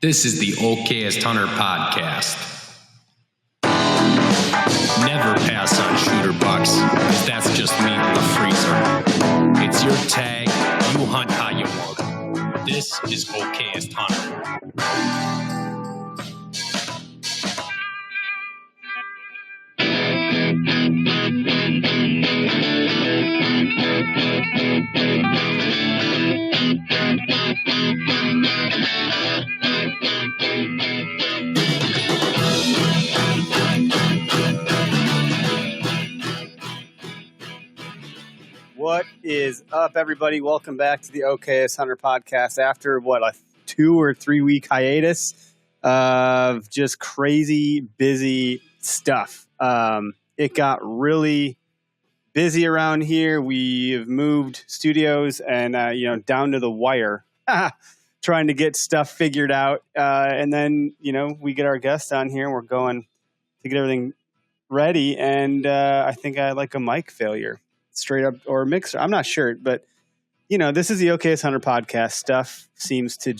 This is the Okayest Hunter Podcast. Never pass on shooter bucks, because that's just meat in the freezer. It's your tag, you hunt how you want. This is Okayest Hunter. What is up, everybody? Welcome back to the Okayest Hunter Podcast after, a 2 or 3 week hiatus of just crazy busy stuff. It got really busy around here. We've moved studios and, down to the wire, trying to get stuff figured out. And then, we get our guest on here and we're going to get everything ready. And I think I had like a mic failure. Straight up, or a mixer. I'm not sure, but this is the Okayest Hunter Podcast. Stuff seems to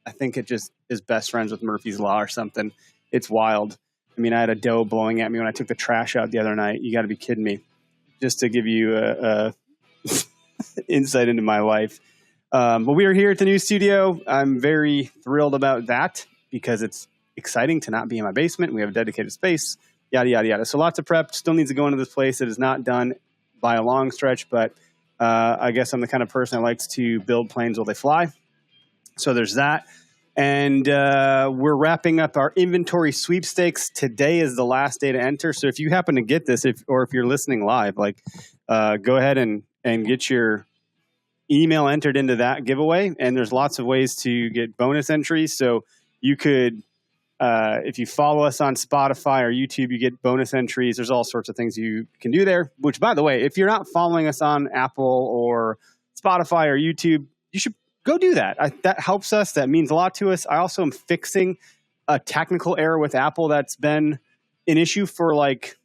I think it just is best friends with Murphy's Law or something. It's wild. I mean, I had a doe blowing at me when I took the trash out the other night. You got to be kidding me. Just to give you a insight into my life. But we are here at the new studio. I'm very thrilled about that because it's exciting to not be in my basement. We have a dedicated space, yada, yada, yada. So lots of prep. Still needs to go into this place. It is not done by a long stretch, but I guess I'm the kind of person that likes to build planes while they fly. So there's that. And we're wrapping up our inventory sweepstakes. Today is the last day to enter. So if you happen to get this, if you're listening live, go ahead and get your email entered into that giveaway. And there's lots of ways to get bonus entries. So you could, if you follow us on Spotify or YouTube, you get bonus entries. There's all sorts of things you can do there, which, by the way, if you're not following us on Apple or Spotify or YouTube, you should go do that. That helps us. That means a lot to us. I also am fixing a technical error with Apple that's been an issue for 8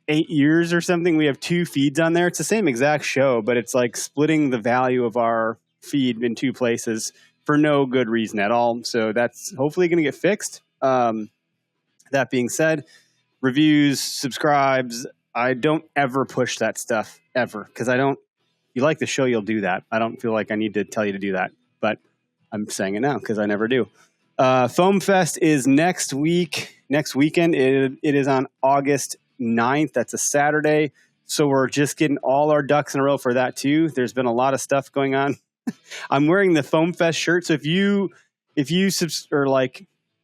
years or something. We have 2 feeds on there. It's the same exact show, but it's like splitting the value of our feed in 2 places for no good reason at all. So that's hopefully going to get fixed. That being said, reviews, subscribes, I don't ever push that stuff ever because you like the show, you'll do that. I don't feel like I need to tell you to do that, but I'm saying it now because I never do. Foam Fest is next weekend. It is on August 9th. That's a Saturday. So we're just getting all our ducks in a row for that too. There's been a lot of stuff going on. I'm wearing the Foam Fest shirt. So if you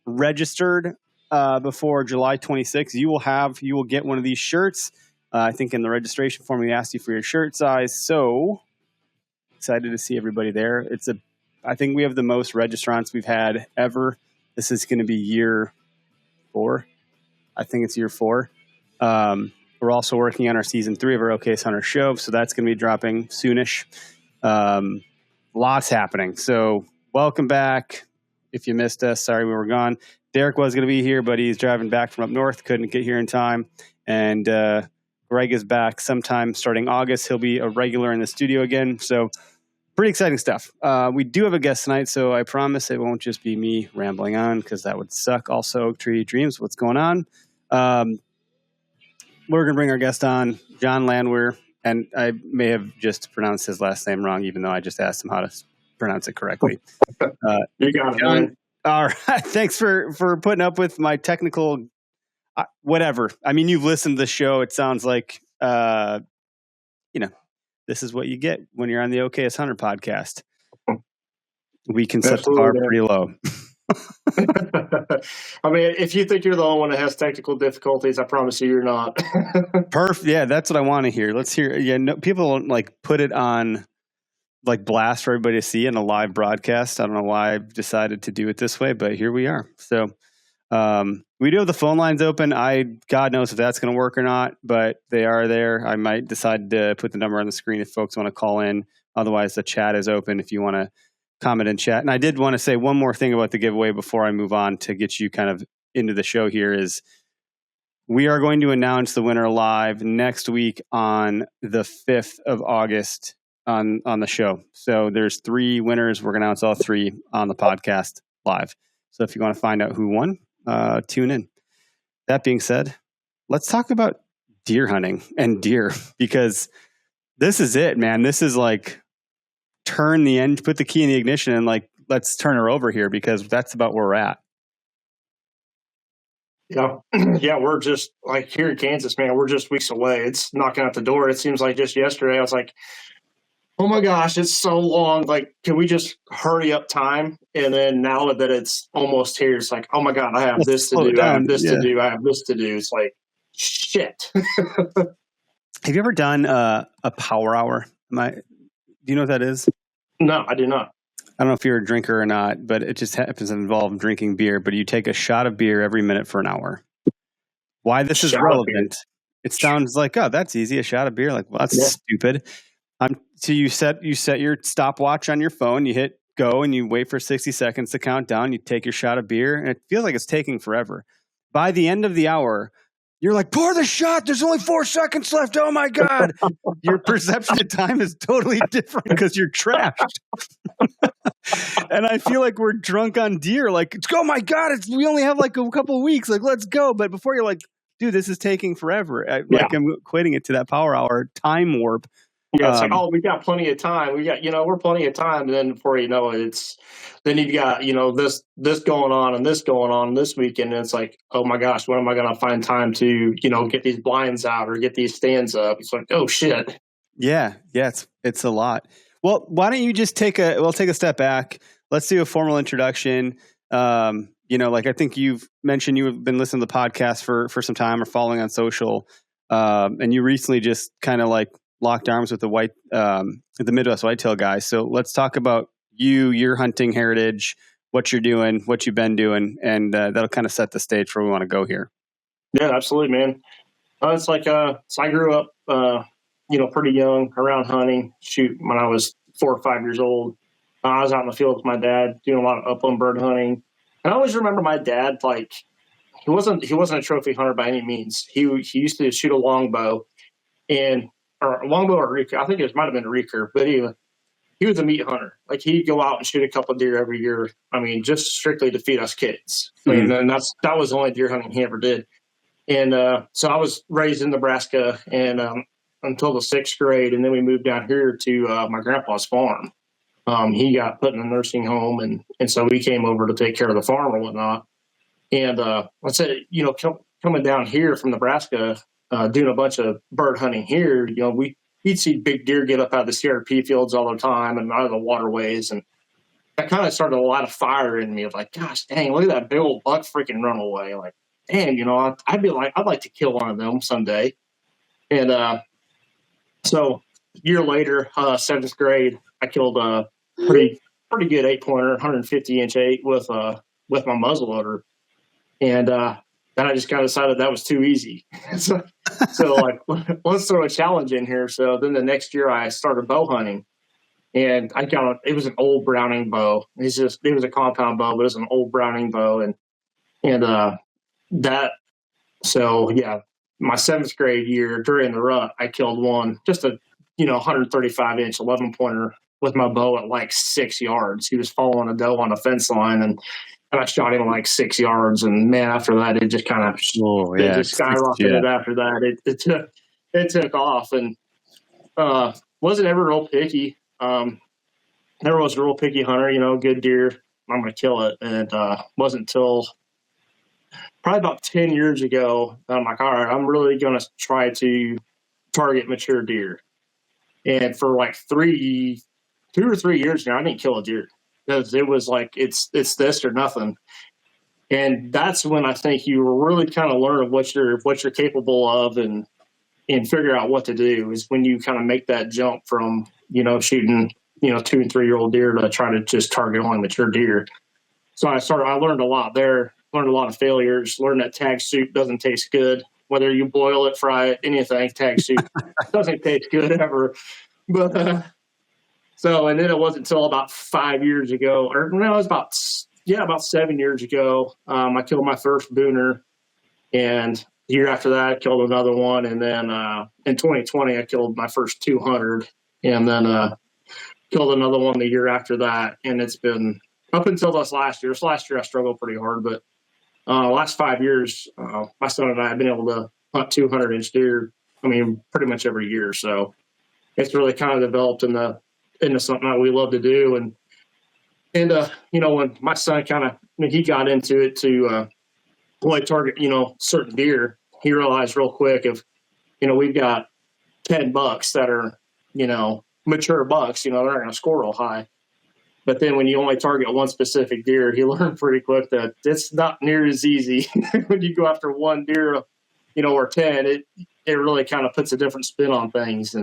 registered before July 26th, you will get one of these shirts. I think in the registration form we asked you for your shirt size. So excited to see everybody there. I think we have the most registrants we've had ever. This is going to be year 4. I think it's year 4. We're also working on our season 3 of our Okayest Hunter show, so that's going to be dropping soonish. Lots happening. So welcome back. If you missed us, sorry we were gone. Derek was going to be here, but he's driving back from up north. Couldn't get here in time. And Greg is back sometime starting August. He'll be a regular in the studio again. So pretty exciting stuff. We do have a guest tonight, so I promise it won't just be me rambling on because that would suck. Also, Oak Tree Dreams, what's going on? We're going to bring our guest on, Jon Landwehr. And I may have just pronounced his last name wrong, even though I just asked him how to pronounce it correctly. You got it, Jon, all right. Thanks for putting up with my technical whatever. I mean, you've listened to the show. It sounds like, this is what you get when you're on the Okayest Hunter Podcast. We can set the bar pretty low. I mean, if you think you're the only one that has technical difficulties, I promise you're not. Perfect. Yeah, that's what I want to hear. Let's hear. Yeah, no, people don't put it on blast for everybody to see in a live broadcast. I don't know why I've decided to do it this way, but here we are. So we do have the phone lines open. God knows if that's going to work or not, but they are there. I might decide to put the number on the screen if folks want to call in. Otherwise, the chat is open if you want to comment in chat. And I did want to say one more thing about the giveaway before I move on to get you kind of into the show here is we are going to announce the winner live next week on the 5th of August on the show. So there's 3 winners. We're going to announce all 3 on the podcast live. So if you want to find out who won, tune in. That being said, let's talk about deer hunting and deer, because this is it, man. This is like put the key in the ignition and like, let's turn her over here, because that's about where we're at. Yeah. Yeah. We're just like here in Kansas, man, we're just weeks away. It's knocking at the door. It seems like just yesterday, I was like, oh my gosh, it's so long. Like, can we just hurry up time? And then now that it's almost here, it's like, oh my God, I have this to do. I have this to do. I have this to do. It's like, shit. Have you ever done a power hour? Do you know what that is? No, I do not. I don't know if you're a drinker or not, but it just happens to involve drinking beer. But you take a shot of beer every minute for an hour. Why this is relevant? It sounds like, oh, that's easy. A shot of beer. Like, well, that's stupid. So you set your stopwatch on your phone. You hit go and you wait for 60 seconds to count down. You take your shot of beer, and it feels like it's taking forever. By the end of the hour, you're like, pour the shot. There's only 4 seconds left. Oh my God. Your perception of time is totally different because you're trashed. And I feel like we're drunk on deer. Like, oh my God, we only have like a couple of weeks. Like, let's go. But before you're like, dude, this is taking forever. Like, I'm equating it to that power hour time warp. Yeah, it's like, oh, we got plenty of time. We're plenty of time. And then before you know it, then you've got, this going on and this going on this weekend. And it's like, oh my gosh, when am I going to find time to, get these blinds out or get these stands up? It's like, oh shit. Yeah, it's a lot. Well, why don't you just take a step back. Let's do a formal introduction. Like I think you've mentioned you've been listening to the podcast for some time or following on social. And you recently just kind of like locked arms with the Midwest whitetail guys. So let's talk about your hunting heritage, what you're doing, what you've been doing, and that'll kind of set the stage for where we want to go here. Yeah, absolutely, man. It's like, so I grew up, pretty young around hunting. Shoot, when I was 4 or 5 years old, I was out in the field with my dad doing a lot of upland bird hunting. And I always remember my dad, like, he wasn't a trophy hunter by any means. He used to shoot a longbow, or a longbow or a recurve. I think it might have been a recurve, but he was a meat hunter. Like, he'd go out and shoot a couple of deer every year. I mean, just strictly to feed us kids. Mm-hmm. And that was the only deer hunting he ever did. And so I was raised in Nebraska and until the 6th grade, and then we moved down here to my grandpa's farm. He got put in a nursing home, and so we came over to take care of the farm or whatnot. And I said, coming down here from Nebraska, doing a bunch of bird hunting here, we'd see big deer get up out of the CRP fields all the time and out of the waterways. And that kind of started a lot of fire in me of like, gosh, dang, look at that big old buck freaking run away. Like, dang, I'd like to kill one of them someday. And so a year later, 7th grade, I killed a pretty good 8-pointer, 150-inch 8 with my muzzleloader. And then I just kind of decided that was too easy. so like, let's throw a challenge in here. So then the next year I started bow hunting, and it was an old Browning bow. It was a compound bow, but it was an old Browning bow. So yeah, my 7th grade year during the rut, I killed one, just a, 135-inch 11-pointer with my bow at like 6 yards. He was following a doe on a fence line, and I shot him like 6 yards. And man, after that, it just kind of skyrocketed. After that, it took off, and wasn't ever real picky. Never was a real picky hunter. Good deer, I'm going to kill it. And wasn't until probably about 10 years ago that I'm like, all right, I'm really going to try to target mature deer. And for like 2 or 3 years now, I didn't kill a deer. Because it was like, it's this or nothing. And that's when I think you really kind of learn what you're capable of and figure out what to do, is when you kind of make that jump from, shooting, 2 and 3 year old deer to try to just target only mature deer. So I learned a lot there, learned a lot of failures, learned that tag soup doesn't taste good. Whether you boil it, fry it, anything, tag soup doesn't taste good ever. But, and then it wasn't until about 5 years ago, or no, it was about 7 years ago, I killed my first booner, and the year after that, I killed another one, and then in 2020, I killed my first 200, and then killed another one the year after that, and it's been up until this last year. This last year I struggled pretty hard, but last 5 years, my son and I have been able to hunt 200-inch deer. I mean, pretty much every year. So it's really kind of developed into something that we love to do. And when my son he got into it to only target, certain deer, he realized real quick we've got 10 bucks that are, mature bucks, they're not going to score real high. But then when you only target one specific deer, he learned pretty quick that it's not near as easy when you go after one deer, or 10. It really kind of puts a different spin on things.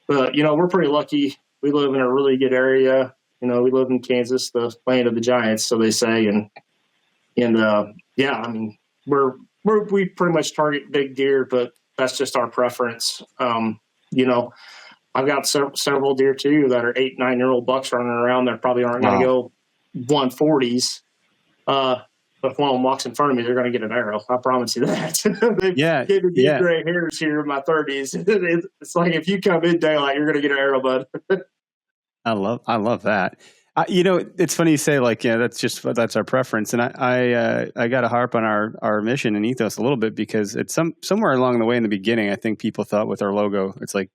But we're pretty lucky. We live in a really good area. We live in Kansas, the land of the giants, so they say. I mean, we pretty much target big deer, but that's just our preference. I've got several deer too that are 8-9-year-old bucks running around that probably aren't going to go 140s. But if one of them walks in front of me, they're going to get an arrow. I promise you that. They've given me gray hairs here in my 30s. It's like if you come in daylight, you're going to get an arrow, bud. I love that. It's funny you say that's our preference, and I got to harp on our mission and ethos a little bit because it's somewhere along the way in the beginning. I think people thought with our logo, it's like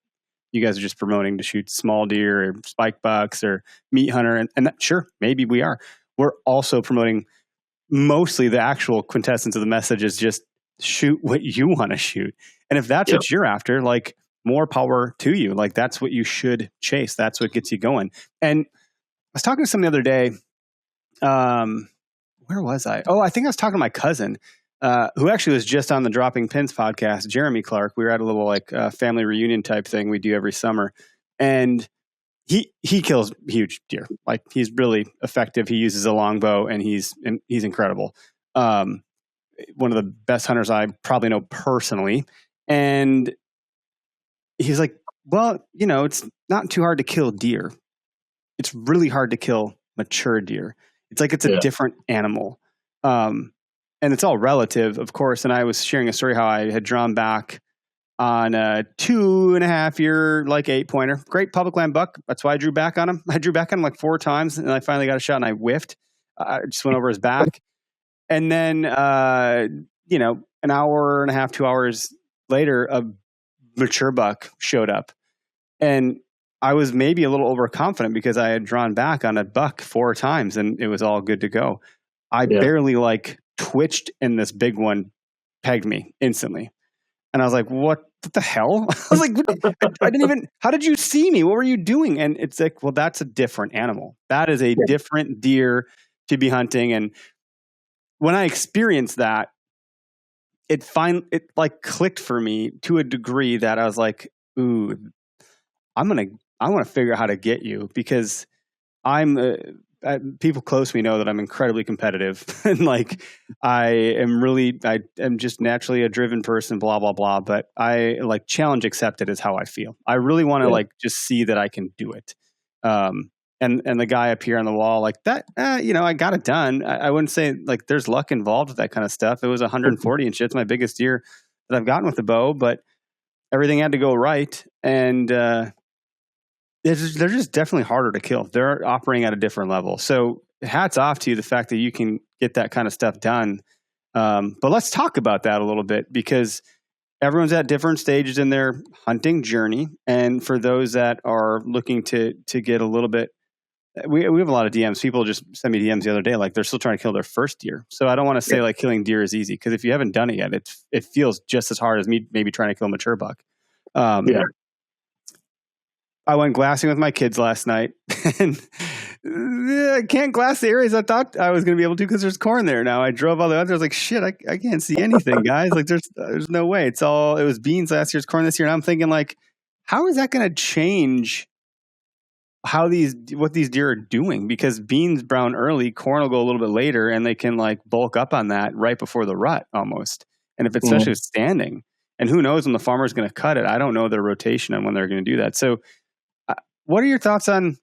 you guys are just promoting to shoot small deer or spike bucks or meat hunter, and sure, maybe we are. We're also promoting mostly the actual quintessence of the message is just shoot what you want to shoot, and if that's what you're after, like more power to you. Like that's what you should chase. That's what gets you going. And I was talking to someone the other day. Where was I? Oh, I think I was talking to my cousin, who actually was just on the Dropping Pins podcast, Jeremy Clark. We were at a little family reunion type thing we do every summer. And he kills huge deer. Like he's really effective. He uses a longbow and he's incredible. One of the best hunters I probably know personally. And he's like, well, it's not too hard to kill deer. It's really hard to kill mature deer. It's like it's a different animal. And it's all relative, of course. And I was sharing a story how I had drawn back on a 2.5-year, 8-pointer. Great public land buck. That's why I drew back on him. I drew back on him 4 times, and I finally got a shot, and I whiffed. I just went over his back. And then, an hour and a half, 2 hours later, a mature buck showed up. And I was maybe a little overconfident because I had drawn back on a buck 4 times and it was all good to go. I barely twitched and this big one pegged me instantly. And I was like, what the hell? I was like, I didn't even, how did you see me? What were you doing? And it's like, well, that's a different animal. That is a different deer to be hunting. And when I experienced that, it clicked for me to a degree that I was like, ooh, I want to figure out how to get you because people close to me know that I'm incredibly competitive and I am just naturally a driven person, blah, blah, blah. But I challenge accepted is how I feel. I really want to just see that I can do it. And the guy up here on the wall I got it done. I wouldn't say there's luck involved with that kind of stuff. It was 140-inch. It's my biggest deer that I've gotten with the bow, but everything had to go right. And, they're just definitely harder to kill. They're operating at a different level. So hats off to you, the fact that you can get that kind of stuff done. But let's talk about that a little bit because everyone's at different stages in their hunting journey. And for those that are looking to get a little bit, we have a lot of DMs. People just send me DMs the other day, they're still trying to kill their first deer. So I don't want to say killing deer is easy because if you haven't done it yet, it feels just as hard as me maybe trying to kill a mature buck. I went glassing with my kids last night and I can't glass the areas I thought I was going to be able to because there's corn there now. I drove all the way out there. I was like, shit, I can't see anything, guys. There's no way. It was beans last year, it's corn this year. And I'm thinking how is that going to change what these deer are doing? Because beans brown early, corn will go a little bit later and they can bulk up on that right before the rut almost. And if it's especially standing and who knows when the farmer's going to cut it, I don't know their rotation on when they're going to do that. So what are your thoughts on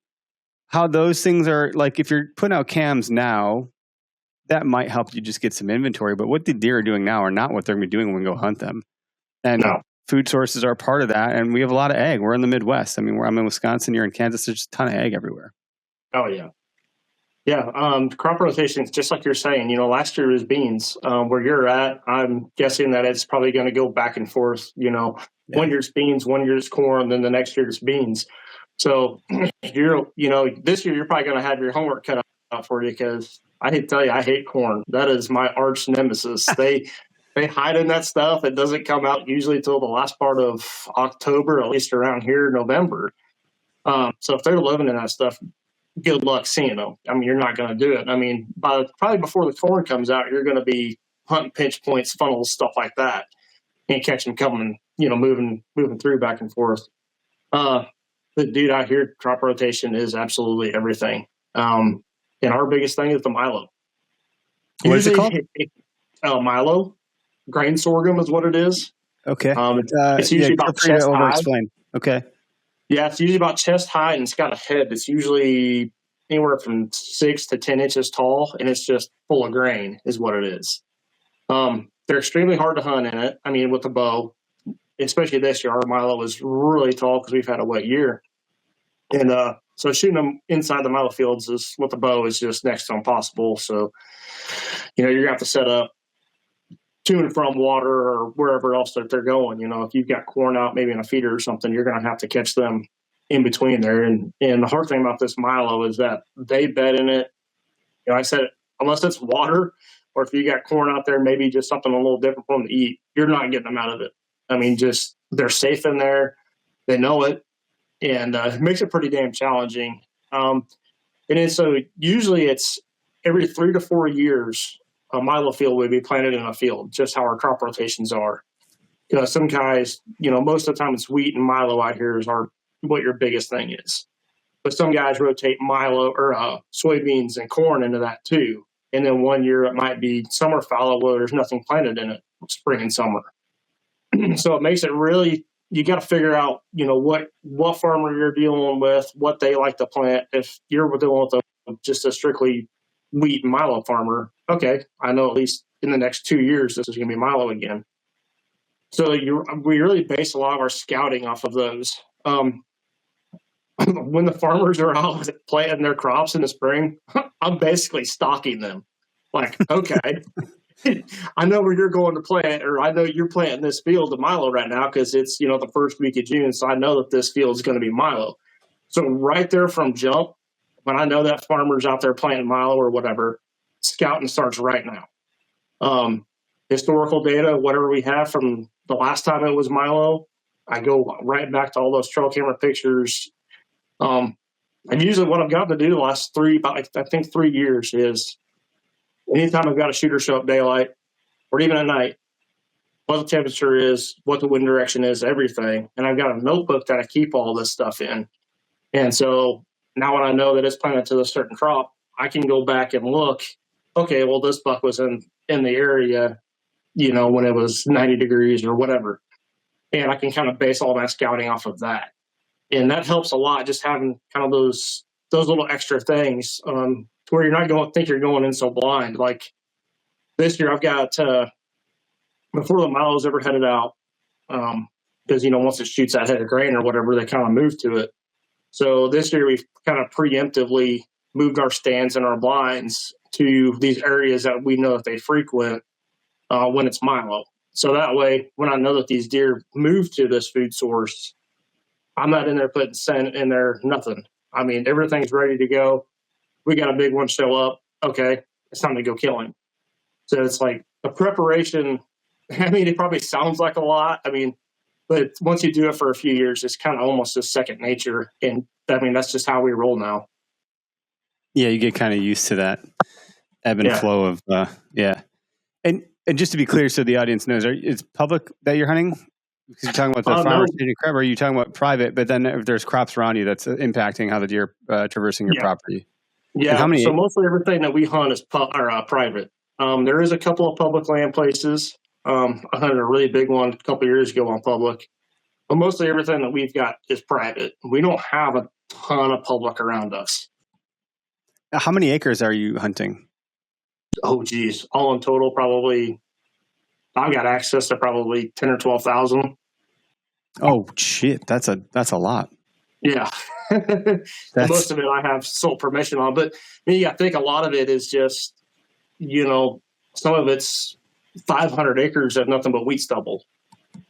how those things are if you're putting out cams now, that might help you just get some inventory, but what the deer are doing now are not what they're going to be doing when we go hunt them. And food sources are a part of that. And we have a lot of egg. We're in the Midwest. I mean, I'm in Wisconsin, you're in Kansas. There's just a ton of egg everywhere. Oh yeah. Yeah, crop rotations, just like you're saying, last year was beans. Where you're at, I'm guessing that it's probably going to go back and forth. Yeah. 1 year's beans, 1 year's corn, then the next year's beans. So this year you're probably going to have your homework cut out for you, because I hate to tell you, I hate corn. That is my arch nemesis. They hide in that stuff. It doesn't come out usually till the last part of October, at least around here, November. So if they're living in that stuff, good luck seeing them. I mean, you're not going to do it. I mean, probably before the corn comes out, you're going to be hunting pinch points, funnels, stuff like that, and catch them coming, moving through back and forth. But dude, out here, crop rotation is absolutely everything. And our biggest thing is the Milo. What is it called? Milo. Grain sorghum is what it is. Okay. It's usually about chest high. Explain. Okay. Yeah, it's usually about chest high, and it's got a head that's usually anywhere from 6 to 10 inches tall, and it's just full of grain is what it is. They're extremely hard to hunt in it. I mean, with the bow, especially this year, our Milo is really tall because we've had a wet year. And so shooting them inside the Milo fields with the bow is just next to impossible. So, you're going to have to set up to and from water or wherever else that they're going. If you've got corn out, maybe in a feeder or something, you're going to have to catch them in between there. And the hard thing about this Milo is that they bed in it. I said, unless it's water, or if you got corn out there, maybe just something a little different for them to eat, you're not getting them out of it. I mean, just they're safe in there. They know it. And it makes it pretty damn challenging. And then so usually it's every 3 to 4 years, a Milo field would be planted in a field, just how our crop rotations are. Some guys, most of the time it's wheat and Milo out here is what your biggest thing is. But some guys rotate Milo or soybeans and corn into that too. And then 1 year it might be summer fallow where there's nothing planted in it, spring and summer. So it makes it really, you got to figure out, what farmer you're dealing with, what they like to plant. If you're dealing with just a strictly wheat and Milo farmer, okay, I know at least in the next 2 years this is going to be Milo again. So we really base a lot of our scouting off of those. When the farmers are out planting their crops in the spring, I'm basically stalking them. Like, okay, I know where you're going to plant, or I know you're planting this field of Milo right now because it's, the first week of June. So I know that this field is going to be Milo. So right there from jump, when I know that farmer's out there planting Milo or whatever, scouting starts right now. Historical data, whatever we have from the last time it was Milo, I go right back to all those trail camera pictures. And usually what I've gotten to do the last 3 years is anytime I've got a shooter show up daylight or even at night, what the temperature is, what the wind direction is, everything. And I've got a notebook that I keep all this stuff in. And so now when I know that it's planted to a certain crop, I can go back and look, okay, well, this buck was in the area, when it was 90 degrees or whatever. And I can kind of base all my scouting off of that. And that helps a lot, just having kind of those little extra things to where you're not going to think you're going in so blind. Like this year I've got, before the Milo's ever headed out, because, once it shoots that head of grain or whatever, they kind of move to it. So this year we've kind of preemptively moved our stands and our blinds to these areas that we know that they frequent when it's Milo. So that way, when I know that these deer move to this food source, I'm not in there putting scent in there, nothing. I mean, everything's ready to go. We got a big one show up. Okay, it's time to go kill him. So it's like a preparation. I mean, it probably sounds like a lot. I mean, but once you do it for a few years, it's kind of almost a second nature. And I mean, that's just how we roll now. Yeah, you get kind of used to that ebb and flow of, And just to be clear, so the audience knows, it's public that you're hunting? Because you're talking about the farmer's crop, or are you talking about private? But then if there's crops around you, that's impacting how the deer traversing your property. Yeah, so mostly everything that we hunt is private. There is a couple of public land places. I hunted a really big one a couple of years ago on public. But mostly everything that we've got is private. We don't have a ton of public around us. How many acres are you hunting? Oh, geez. All in total, probably, I've got access to probably 10 or 12,000. Oh, shit. That's a lot. Yeah. Most of it I have sole permission on. But I think a lot of it is just, some of it's 500 acres of nothing but wheat stubble.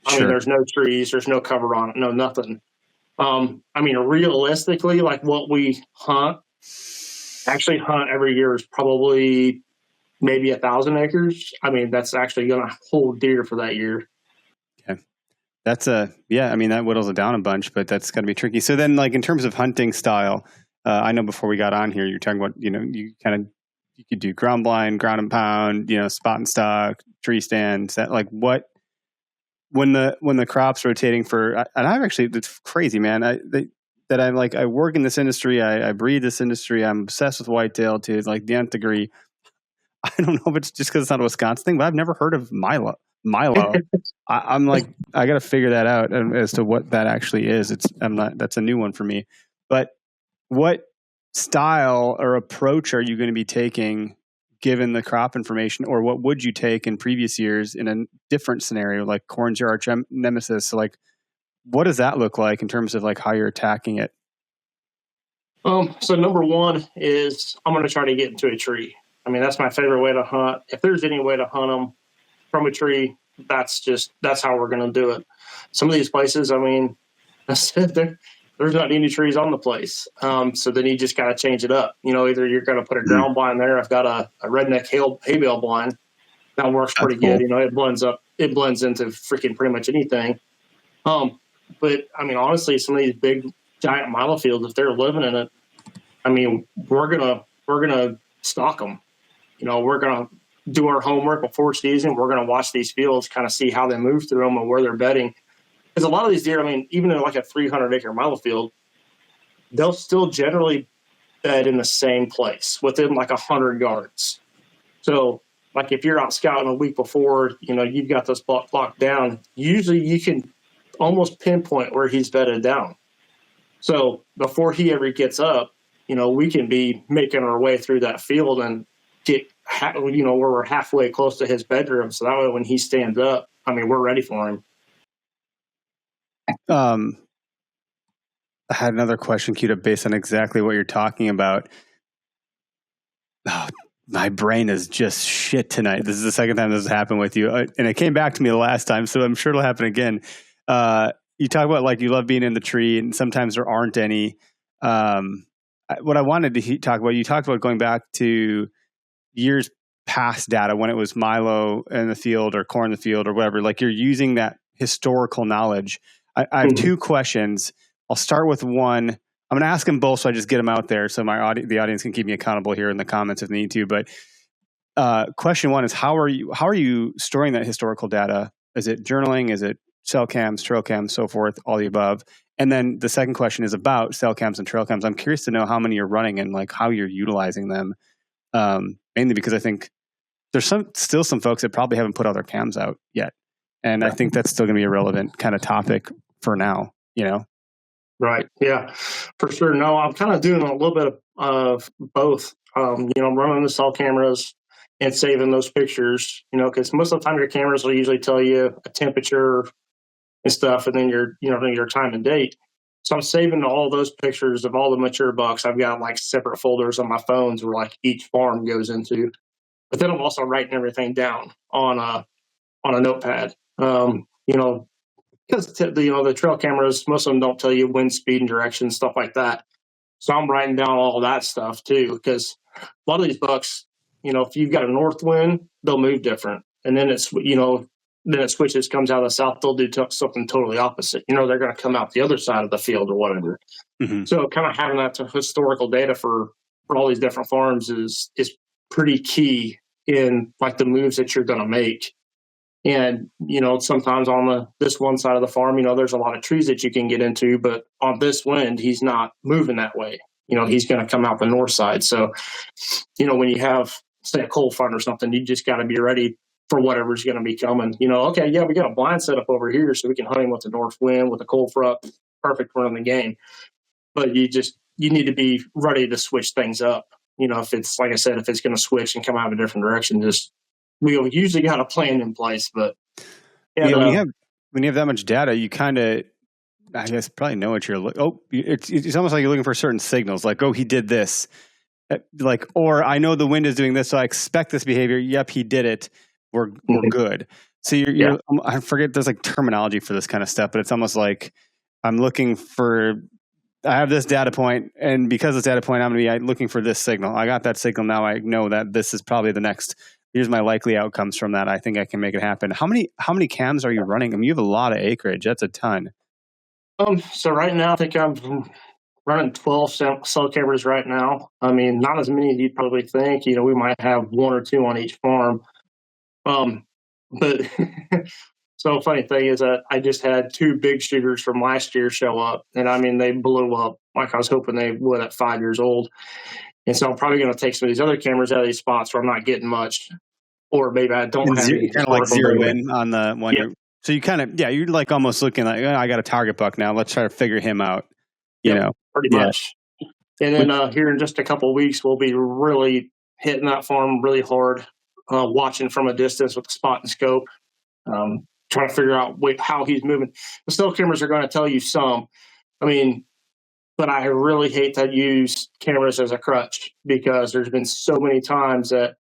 I mean, there's no trees, there's no cover on it, no nothing. Realistically, like what we actually hunt every year is probably maybe 1,000 acres. I mean, that's actually going to hold deer for that year. Okay. That whittles it down a bunch, but that's going to be tricky. So then, like in terms of hunting style, I know before we got on here, you're talking about, you could do ground blind, ground and pound, spot and stock, tree stands. That like what when the crop's rotating and it's crazy, man. I work in this industry. I breed this industry. I'm obsessed with whitetail to like the nth degree. I don't know if it's just because it's not a Wisconsin thing, but I've never heard of Milo. I'm like, I got to figure that out as to what that actually is. That's a new one for me. But what style or approach are you going to be taking given the crop information, or what would you take in previous years in a different scenario, like corn's your arch nemesis? So like, what does that look like in terms of like how you're attacking it? So number one is I'm going to try to get into a tree. I mean, that's my favorite way to hunt. If there's any way to hunt them from a tree, that's how we're going to do it. Some of these places, I mean, I said there's not any trees on the place. So then you just got to change it up. Either you're going to put a ground blind there. I've got a redneck hay bale blind that works pretty good. It blends into freaking pretty much anything. But I mean, honestly, some of these big giant milo fields, if they're living in it, I mean, we're gonna stalk them. We're gonna do our homework before season. We're gonna watch these fields, kind of see how they move through them and where they're bedding. Because a lot of these deer, I mean, even in like a 300-acre milo field, they'll still generally bed in the same place within like 100 yards. So, like if you're out scouting a week before, you've got this block down. Usually, you can almost pinpoint where he's bedded down. So before he ever gets up, we can be making our way through that field and get, where we're halfway close to his bedroom. So that way when he stands up, I mean, we're ready for him. I had another question queued up based on exactly what you're talking about. Oh, my brain is just shit tonight. This is the second time this has happened with you. And it came back to me the last time, so I'm sure it'll happen again. You talk about like you love being in the tree and sometimes there aren't any. What I wanted to talk about, you talked about going back to years past data when it was Milo in the field or corn in the field or whatever, like you're using that historical knowledge. I have two questions. I'll start with one. I'm going to ask them both so I just get them out there so the audience can keep me accountable here in the comments if they need to. But question one is how are you storing that historical data? Is it journaling? Is it cell cams, trail cams, so forth, all the above? And then the second question is about cell cams and trail cams. I'm curious to know how many you're running and like how you're utilizing them. Mainly because I think there's still some folks that probably haven't put other cams out yet. And I think that's still going to be a relevant kind of topic for now, Right. Yeah, for sure. No, I'm kind of doing a little bit of both. I'm running the cell cameras and saving those pictures, because most of the time your cameras will usually tell you a temperature and stuff, and then your time and date. So I'm saving all those pictures of all the mature bucks. I've got like separate folders on my phones where like each farm goes into. But then I'm also writing everything down on a notepad. Because the trail cameras, most of them don't tell you wind speed and direction, stuff like that. So I'm writing down all that stuff too, because a lot of these bucks, if you've got a north wind, they'll move different, and then then it switches, comes out of the south, they'll do something totally opposite. They're going to come out the other side of the field or whatever. Mm-hmm. So kind of having that historical data for all these different farms is pretty key in like the moves that you're going to make. And, sometimes on this one side of the farm, there's a lot of trees that you can get into, but on this wind, he's not moving that way. He's going to come out the north side. So, when you have, say, a cold front or something, you just got to be ready for whatever's going to be coming. Okay, yeah, we got a blind set up over here so we can hunt him with the north wind, with a cold front, perfect for running the game. But you need to be ready to switch things up. If it's, like I said, if it's going to switch and come out of a different direction, we usually got a plan in place. But when you have that much data, you kind of I guess probably know what you're looking. Oh, it's almost like you're looking for certain signals, like, oh, he did this, like, or I know the wind is doing this, so I expect this behavior. Yep, he did it. We're good. So you're I forget there's like terminology for this kind of stuff, but it's almost like I'm looking for. I have this data point, and because of this data point, I'm going to be looking for this signal. I got that signal now. I know that this is probably the next. Here's my likely outcomes from that. I think I can make it happen. How many cams are you running? I mean, you have a lot of acreage. That's a ton. So right now, I think I'm running 12 cell cameras right now. I mean, not as many as you'd probably think. You know, we might have one or two on each farm. But so funny thing is that I just had two big shooters from last year show up, and I mean, they blew up like I was hoping they would at 5 years old. And so I'm probably going to take some of these other cameras out of these spots where I'm not getting much, or maybe I don't have any. Kind of like zero in on the one. Yeah. So you kind of, you're like almost looking like, I got a target buck now. Let's try to figure him out. You know, pretty much. And then here in just a couple of weeks, we'll be really hitting that farm really hard, watching from a distance with the spot and scope, trying to figure out how he's moving. The cell cameras are going to tell you some. I mean, but I really hate to use cameras as a crutch because there's been so many times that,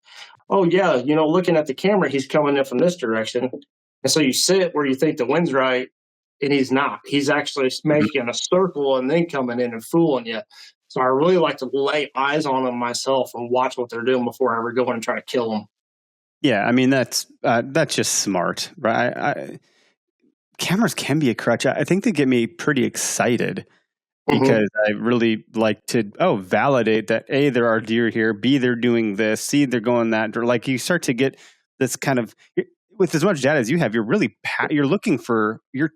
oh, yeah, you know, looking at the camera, he's coming in from this direction. And so you sit where you think the wind's right, and he's not. He's actually making a circle and then coming in and fooling you. So I really like to lay eyes on them myself and watch what they're doing before I ever go in and try to kill them. Yeah, I mean, that's just smart, right? Cameras can be a crutch. I think they get me pretty excited because I really like to, validate that, A, there are deer here, B, they're doing this, C, they're going that. Like you start to get this kind of, with as much data as you have, you're looking for, you're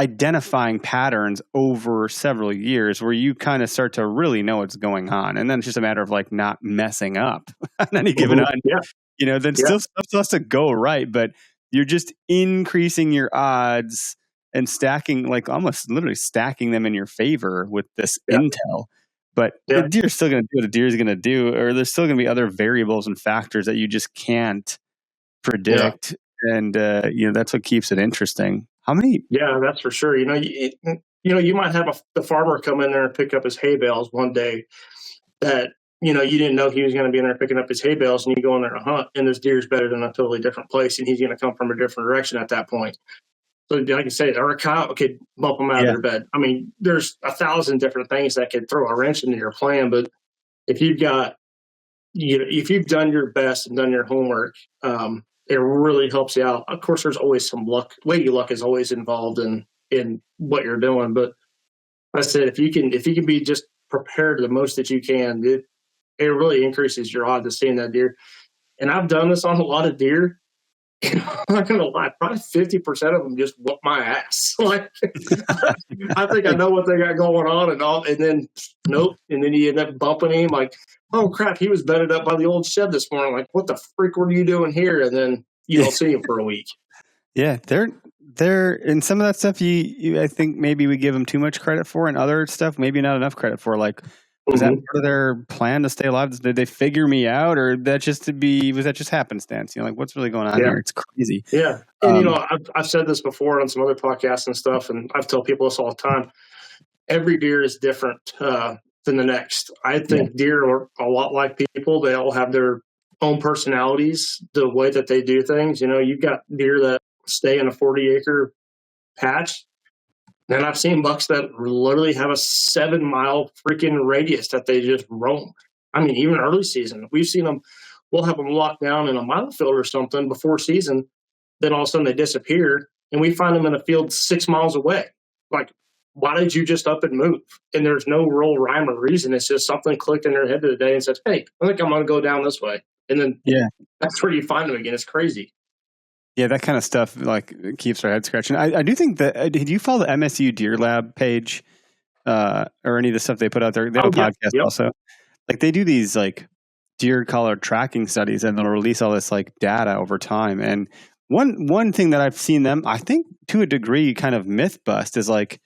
identifying patterns over several years where you kind of start to really know what's going on. And then it's just a matter of like not messing up on any given hunt. Yeah. You know, then still stuff has to go right, but you're just increasing your odds and stacking, like almost literally stacking them in your favor with this intel. But the deer's still going to do what a deer's going to do, or there's still going to be other variables and factors that you just can't predict. Yeah. And, that's what keeps it interesting. How many? Yeah, that's for sure. You know, you might have the farmer come in there and pick up his hay bales one day that, you didn't know he was going to be in there picking up his hay bales, and you go in there to hunt, and this deer's better than a totally different place, and he's going to come from a different direction at that point. So like I say, or a cow could bump them out of their bed. I mean, there's 1,000 different things that could throw a wrench into your plan, but if you've got, if you've done your best and done your homework, it really helps you out. Of course, there's always some luck. Lady luck is always involved in what you're doing. But like I said, if you can be just prepared the most that you can, it really increases your odds of seeing that deer. And I've done this on a lot of deer. And I'm not gonna lie, probably 50% of them just whoop my ass. Like I think I know what they got going on, and then nope, and then you end up bumping him. Like, oh crap, he was bedded up by the old shed this morning. Like, what the freak were you doing here? And then you don't see him for a week. Yeah, they're in some of that stuff. I think maybe we give them too much credit for, and other stuff maybe not enough credit for. Like, was that part of their plan to stay alive? Did they figure me out, or was that just happenstance? Like, what's really going on here? It's crazy. Yeah. And, I've said this before on some other podcasts and stuff, and I've told people this all the time. Every deer is different than the next. I think deer are a lot like people. They all have their own personalities, the way that they do things. You've got deer that stay in a 40-acre patch. And I've seen bucks that literally have a 7-mile freaking radius that they just roam. I mean, even early season, we've seen them. We'll have them locked down in a mile field or something before season. Then all of a sudden they disappear, and we find them in a field 6 miles away. Like, why did you just up and move? And there's no real rhyme or reason. It's just something clicked in their head today and said, hey, I think I'm going to go down this way. And then that's where you find them again. It's crazy. Yeah, that kind of stuff like keeps our head scratching. I do think that. Did you follow the MSU Deer Lab page or any of the stuff they put out there? They have a podcast also. Like they do these like deer collar tracking studies, and they'll release all this like data over time. And one thing that I've seen them, I think to a degree, kind of myth bust is like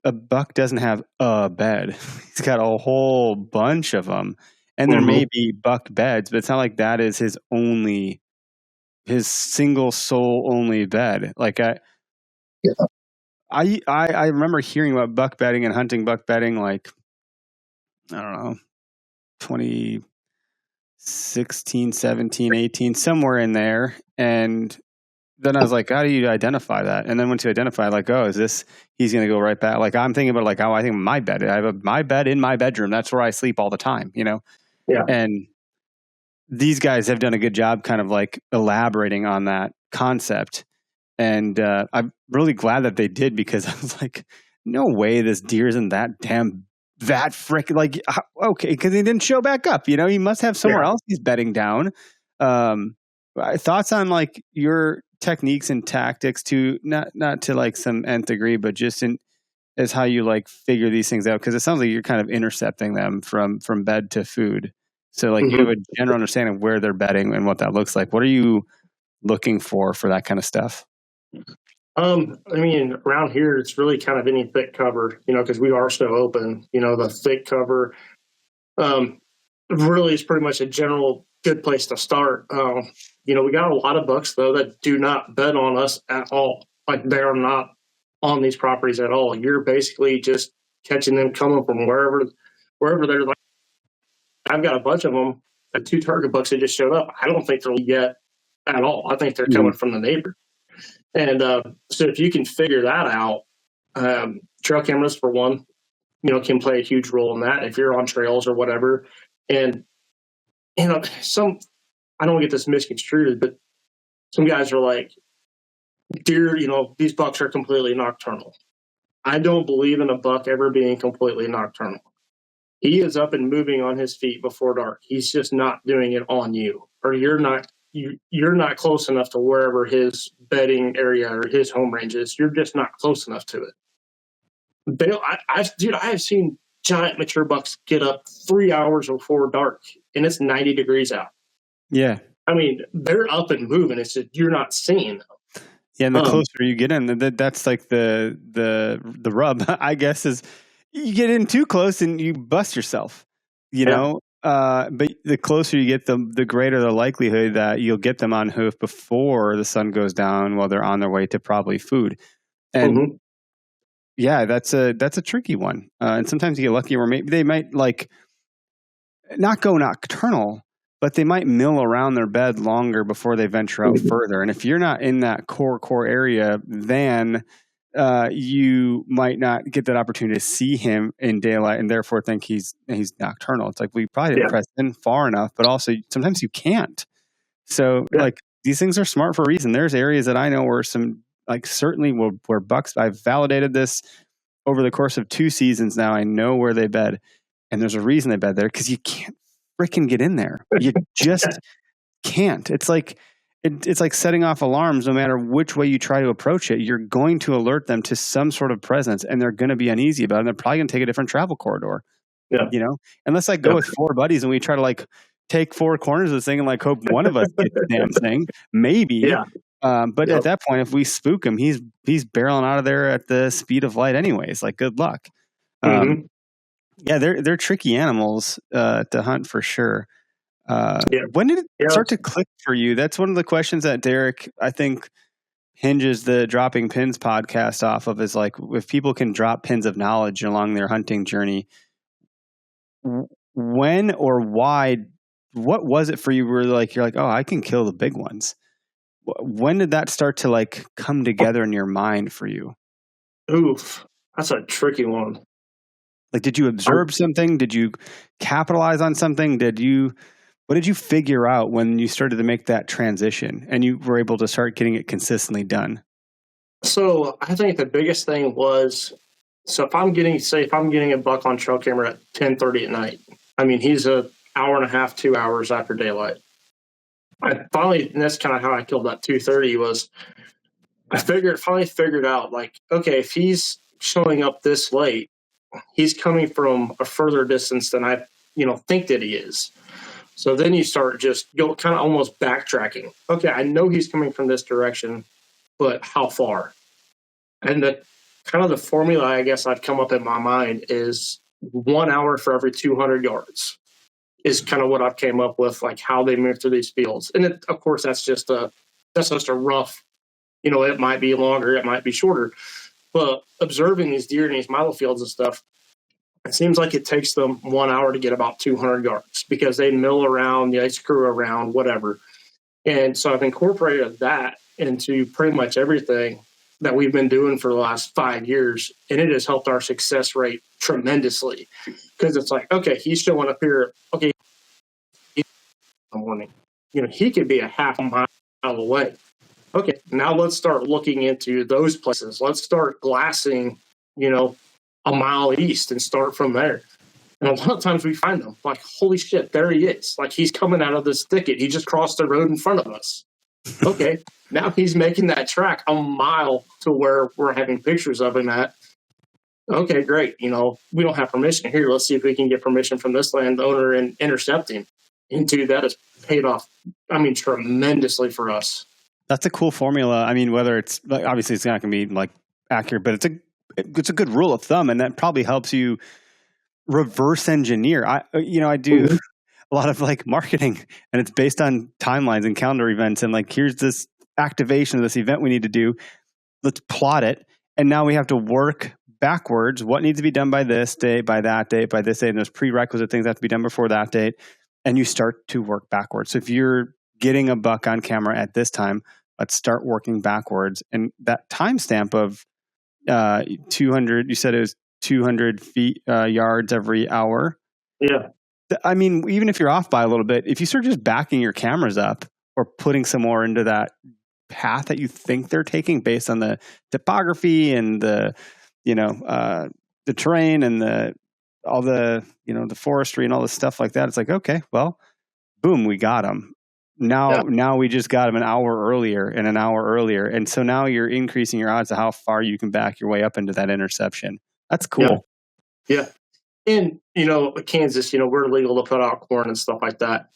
a buck doesn't have a bed. He's got a whole bunch of them, and there may be buck beds, but it's not like that is his single sole only bed. Like I remember hearing about buck bedding and hunting buck bedding, like, I don't know, 2016, 17, 18, somewhere in there. And then I was like, how do you identify that? And then once you identify, like, oh, he's going to go right back. Like, I'm thinking about like how I think my bed. I have my bed in my bedroom. That's where I sleep all the time, you know? Yeah. And these guys have done a good job kind of like elaborating on that concept. And I'm really glad that they did, because I was like, no way this deer isn't that freaking, like, okay, because he didn't show back up. You know, he must have somewhere else he's bedding down. Thoughts on like your techniques and tactics to not to like some nth degree, but just as how you like figure these things out, because it sounds like you're kind of intercepting them from bed to food. So like you have a general understanding of where they're bedding and what that looks like. What are you looking for that kind of stuff? I mean, around here, it's really kind of any thick cover, you know, because we are so open, you know, the thick cover really is pretty much a general good place to start. You know, we got a lot of bucks, though, that do not bed on us at all. Like, they're not on these properties at all. You're basically just catching them coming from wherever they're like. I've got a bunch of them, 2 target bucks that just showed up. I don't think they're yet at all. I think they're coming from the neighbor. And so if you can figure that out, trail cameras, for one, you know, can play a huge role in that if you're on trails or whatever. And, you know, I don't get this misconstrued, but some guys are like, deer, you know, these bucks are completely nocturnal. I don't believe in a buck ever being completely nocturnal. He is up and moving on his feet before dark. He's just not doing it on you, or you're not close enough to wherever his bedding area or his home range is. You're just not close enough to it. I have seen giant mature bucks get up 3 hours before dark, and it's 90 degrees out. Yeah. I mean, they're up and moving. It's just you're not seeing them. Yeah, and the closer you get in, that's like the rub, I guess, is you get in too close and you bust yourself, you know? But the closer you get them, the greater the likelihood that you'll get them on hoof before the sun goes down while they're on their way to probably food. And yeah, that's a tricky one. And sometimes you get lucky where maybe they might like not go nocturnal, but they might mill around their bed longer before they venture out further. And if you're not in that core area, then you might not get that opportunity to see him in daylight, and therefore think he's nocturnal. It's like, we probably didn't press in far enough, but also sometimes you can't. So like, these things are smart for a reason. There's areas that I know where some, like, certainly where bucks, I've validated this over the course of 2 seasons now. I know where they bed, and there's a reason they bed there, because you can't freaking get in there. You just can't. It's like setting off alarms. No matter which way you try to approach it, you're going to alert them to some sort of presence, and they're going to be uneasy about it. And they're probably going to take a different travel corridor. Yeah. You know, unless I go with 4 buddies and we try to like take 4 corners of this thing and like hope one of us gets the damn thing, maybe. Yeah. But at that point, if we spook him, he's barreling out of there at the speed of light anyways. Like, good luck. Yeah, they're tricky animals to hunt for sure. When did it start to click for you? That's one of the questions that Derek, I think, hinges the Dropping Pins podcast off of, is like, if people can drop pins of knowledge along their hunting journey, when or why, what was it for you where you're like, oh, I can kill the big ones? When did that start to like come together in your mind for you? Oof, that's a tricky one. Like, did you observe something? Did you capitalize on something? What did you figure out when you started to make that transition and you were able to start getting it consistently done? So I think the biggest thing was, if I'm getting a buck on trail camera at 10:30 at night, I mean, he's an hour and a half, 2 hours after daylight. And that's kind of how I killed that 2:30 was I finally figured out, like, okay, if he's showing up this late, he's coming from a further distance than I, think that he is. So then you start just kind of almost backtracking. Okay, I know he's coming from this direction, but how far? And the kind of the formula, I guess, I've come up in my mind is 1 hour for every 200 yards is kind of what I've came up with, like how they move through these fields. And of course, that's just a rough, it might be longer, it might be shorter. But observing these deer in these milo fields and stuff, it seems like it takes them 1 hour to get about 200 yards because they mill around, they screw around, whatever. And so I've incorporated that into pretty much everything that we've been doing for the last 5 years. And it has helped our success rate tremendously because it's like, okay, he's showing up here. Okay. In the morning, he could be a half a mile away. Okay. Now let's start looking into those places. Let's start glassing, a mile east and start from there. And a lot of times we find them like, holy shit, there he is. Like he's coming out of this thicket. He just crossed the road in front of us. Okay. Now he's making that track a mile to where we're having pictures of him at. Okay, great. We don't have permission here. Let's see if we can get permission from this landowner and intercept him. And dude, that has paid off, tremendously for us. That's a cool formula. Whether it's like, obviously it's not going to be like accurate, but it's a good rule of thumb, and that probably helps you reverse engineer. I do a lot of like marketing, and it's based on timelines and calendar events, and like here's this activation of this event we need to do. Let's plot it, and now we have to work backwards. What needs to be done by this date, by that date, by this date, and there's prerequisite things that have to be done before that date, and you start to work backwards. So if you're getting a buck on camera at this time, let's start working backwards, and that timestamp of 200. You said it was 200 feet yards every hour. Yeah. Even if you're off by a little bit, if you start just backing your cameras up or putting some more into that path that you think they're taking based on the topography and the terrain and the forestry and all this stuff like that, it's like, okay, well, boom, we got them. Now we just got them an hour earlier. And so now you're increasing your odds of how far you can back your way up into that interception. That's cool. Yeah. And, Kansas, we're legal to put out corn and stuff like that.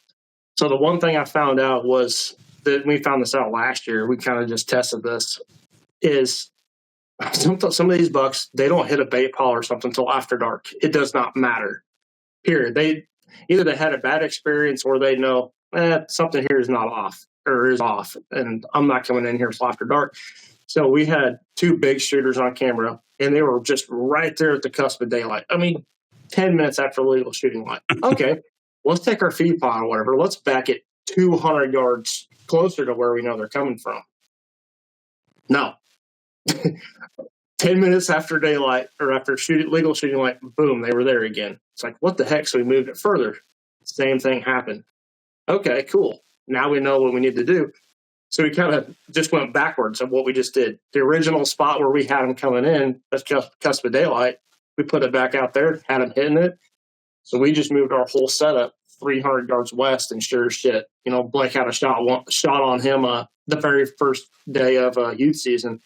So the one thing I found out was that we found this out last year. We kind of just tested this is some of these bucks, they don't hit a bait pile or something until after dark. It does not matter. Period. They had a bad experience or they know something here is not off or is off, and I'm not coming in here until after dark. So we had 2 big shooters on camera, and they were just right there at the cusp of daylight. 10 minutes after legal shooting light. Okay, let's take our feed pile or whatever. Let's back it 200 yards closer to where we know they're coming from. No. 10 minutes after daylight or after legal shooting light, boom, they were there again. It's like, what the heck? So we moved it further. Same thing happened. Okay, cool. Now we know what we need to do. So we kind of just went backwards of what we just did. The original spot where we had them coming in, that's just cusp of daylight, we put it back out there, had them hitting it. So we just moved our whole setup 300 yards west, and sure as shit, Blake had a shot on him the very first day of youth season.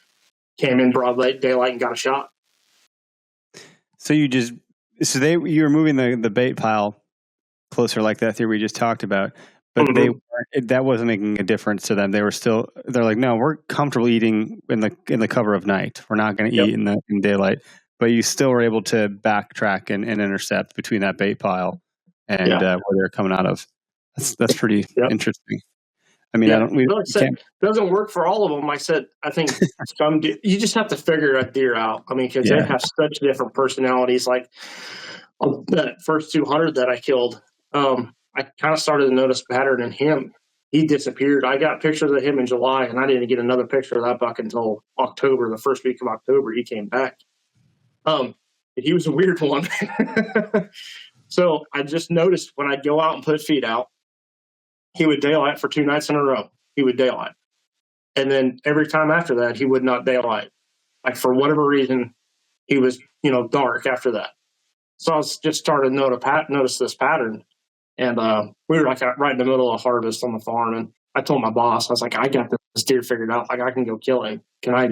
Came in broad daylight and got a shot. So you were moving the bait pile closer, like that theory we just talked about, but that wasn't making a difference to them. They're like, no, we're comfortable eating in the cover of night. We're not going to eat in daylight. But you still were able to backtrack and intercept between that bait pile and where they're coming out of. That's pretty interesting. It doesn't work for all of them. I think you just have to figure a deer out. Because they have such different personalities. Like that first 200 that I killed, I kind of started to notice a pattern in him. He disappeared. I got pictures of him in July, and I didn't get another picture of that buck until October, the first week of October. He came back. He was a weird one. So I just noticed when I'd go out and put feed out, he would daylight for 2 nights in a row. He would daylight. And then every time after that, he would not daylight. Like for whatever reason, he was, dark after that. So I was just started to notice this pattern. And we were like right in the middle of harvest on the farm. And I told my boss, I was like, I got this deer figured out. Like I can go kill him. Can I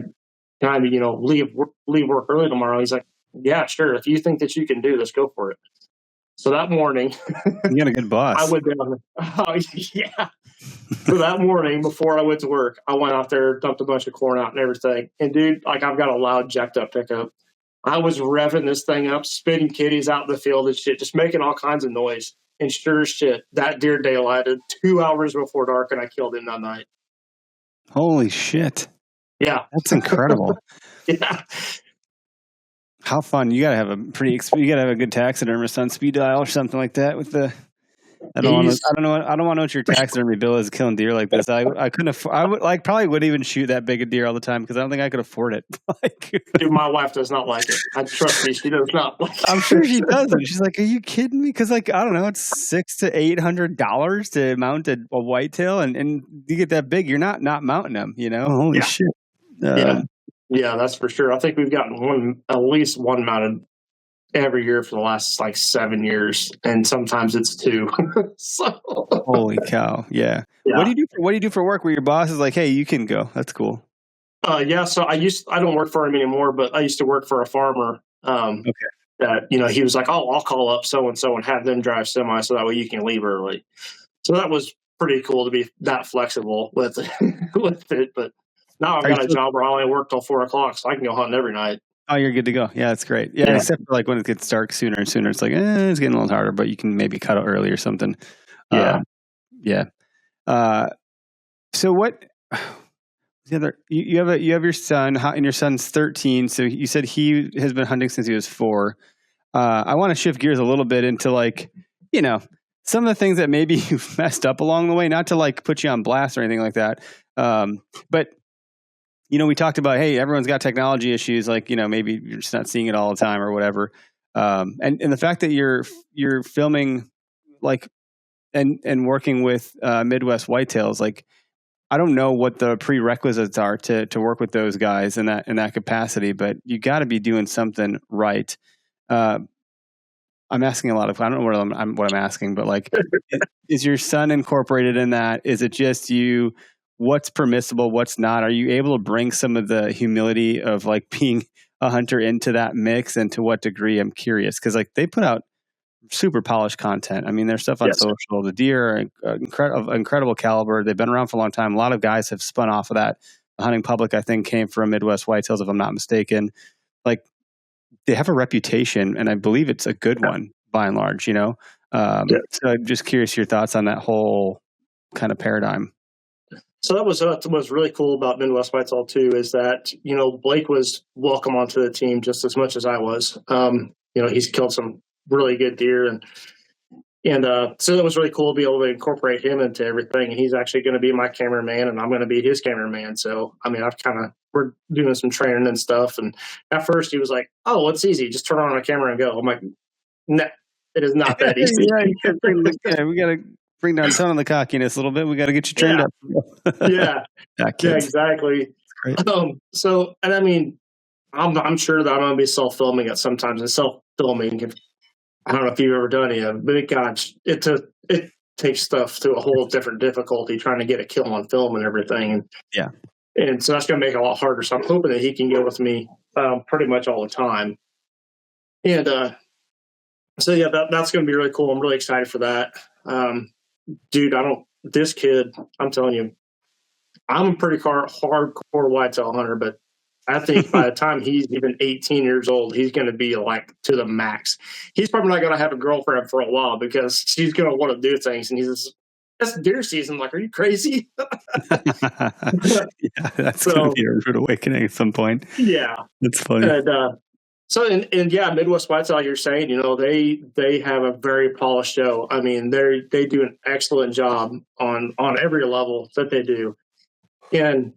leave work early tomorrow? He's like, yeah, sure. If you think that you can do this, go for it. So that morning, you got a good boss. I went down. Oh, yeah. So that morning, before I went to work, I went out there, dumped a bunch of corn out and everything. And dude, like I've got a loud jacked up pickup. I was revving this thing up, spitting kitties out in the field and shit, just making all kinds of noise. And sure as shit, that deer daylighted 2 hours before dark, and I killed him that night. Holy shit! Yeah, that's incredible. Yeah. How fun! You gotta have a good taxidermist on speed dial or something like that with the. I don't want to know what your taxidermy bill is killing deer like this. I couldn't. I would probably wouldn't even shoot that big a deer all the time because I don't think I could afford it. Dude, my wife does not like it. I trust me, she does not like it. I'm sure she doesn't. She's like, "Are you kidding me?" Because I don't know, it's $600 to $800 to mount a whitetail, and you get that big, you're not mounting them. Holy shit. Yeah, that's for sure. I think we've gotten at least one mounted every year for the last 7 years, and sometimes it's 2. So, holy cow! Yeah. What do you do for work? Where your boss is like, "Hey, you can go." That's cool. So I don't work for him anymore, but I used to work for a farmer. Okay. That he was like, "Oh, I'll call up so and so and have them drive semi, so that way you can leave early." So that was pretty cool to be that flexible with it. But now I've got a job where I only work till 4:00, so I can go hunting every night. Oh, you're good to go. Yeah, that's great. Yeah, except for when it gets dark sooner and sooner, it's like it's getting a little harder, but you can maybe cut out early or something. Yeah. So what? The other, you have your son, and your son's 13. So you said he has been hunting since he was 4. I want to shift gears a little bit into some of the things that maybe you've messed up along the way, not to put you on blast or anything like that. But we talked about, hey, everyone's got technology issues. Maybe you're just not seeing it all the time or whatever. And the fact that you're filming and working with Midwest whitetails, I don't know what the prerequisites are to work with those guys in that capacity, but you got to be doing something right. I'm asking a lot of, I don't know what I'm asking, but is your son incorporated in that? Is it just you? What's permissible? What's not? Are you able to bring some of the humility of being a hunter into that mix, and to what degree? I'm curious because they put out super polished content. I mean, their stuff on social. The deer are incredible caliber. They've been around for a long time. A lot of guys have spun off of that. The hunting public, I think, came from Midwest Whitetails, if I'm not mistaken. They have a reputation, and I believe it's a good one by and large. So I'm just curious your thoughts on that whole kind of paradigm. So that was what was really cool about Midwest Whitetail too, is that Blake was welcome onto the team just as much as I was. He's killed some really good deer, and so that was really cool to be able to incorporate him into everything. And he's actually going to be my cameraman, and I'm going to be his cameraman. So I mean, we're doing some training and stuff. And at first he was like, "Oh, it's easy. Just turn on a camera and go." I'm like, "No, it is not that easy." We got to bring down some of the cockiness a little bit. We got to get you trained up. Yeah, exactly. So, and I mean, I'm sure that I'm going to be self-filming it sometimes, and self-filming. I don't know if you've ever done it, but it takes stuff to a whole different difficulty trying to get a kill on film and everything. And so that's going to make it a lot harder. So I'm hoping that he can go with me pretty much all the time. And so that's going to be really cool. I'm really excited for that. Dude, this kid, I'm telling you, I'm a pretty hardcore whitetail hunter, but I think by the time he's even 18 years old, he's going to be to the max. He's probably not going to have a girlfriend for a while because she's going to want to do things. And he's just, that's deer season. Are you crazy? That's going to be a rude awakening at some point. Yeah. That's funny. And Midwest Whitetail, you're saying, they have a very polished show. I mean, they do an excellent job on every level that they do. And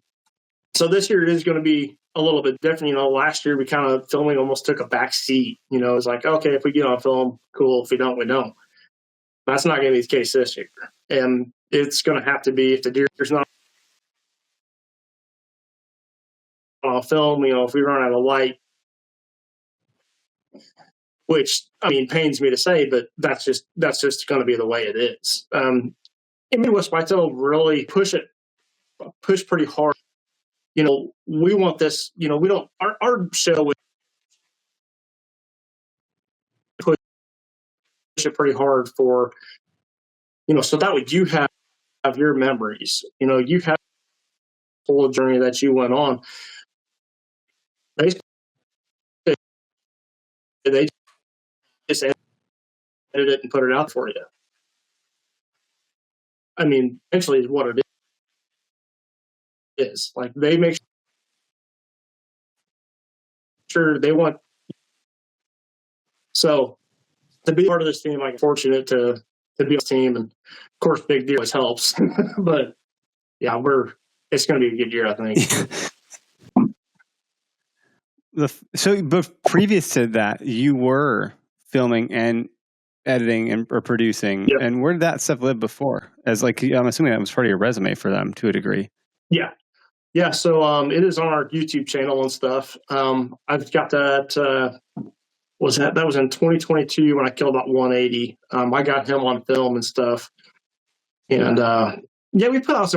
so this year it is going to be a little bit different. Last year we kind of filming almost took a back seat. It's like, okay, if we get on film, cool. If we don't, we don't. That's not going to be the case this year. And it's going to have to be, if the deer's not on film, if we run out of light, which, I mean, pains me to say, but that's just going to be the way it is. And Midwest Whitetail really push pretty hard. We want this, we don't, our show would push it pretty hard for, so that way you have your memories, you have the whole journey that you went on. They just edit it and put it out for you. I mean, essentially is what it is. They make sure they want So to be part of this team, I'm fortunate to be on the team, and of course, big deal always helps. But yeah, it's going to be a good year, I think. But previous to that, you were filming and editing or producing. Yep. And where did that stuff live before? As like, I'm assuming that was part of your resume for them to a degree. Yeah. Yeah. So it is on our YouTube channel and stuff. I've got that. That was in 2022 when I killed about 180. I got him on film and stuff. And we put out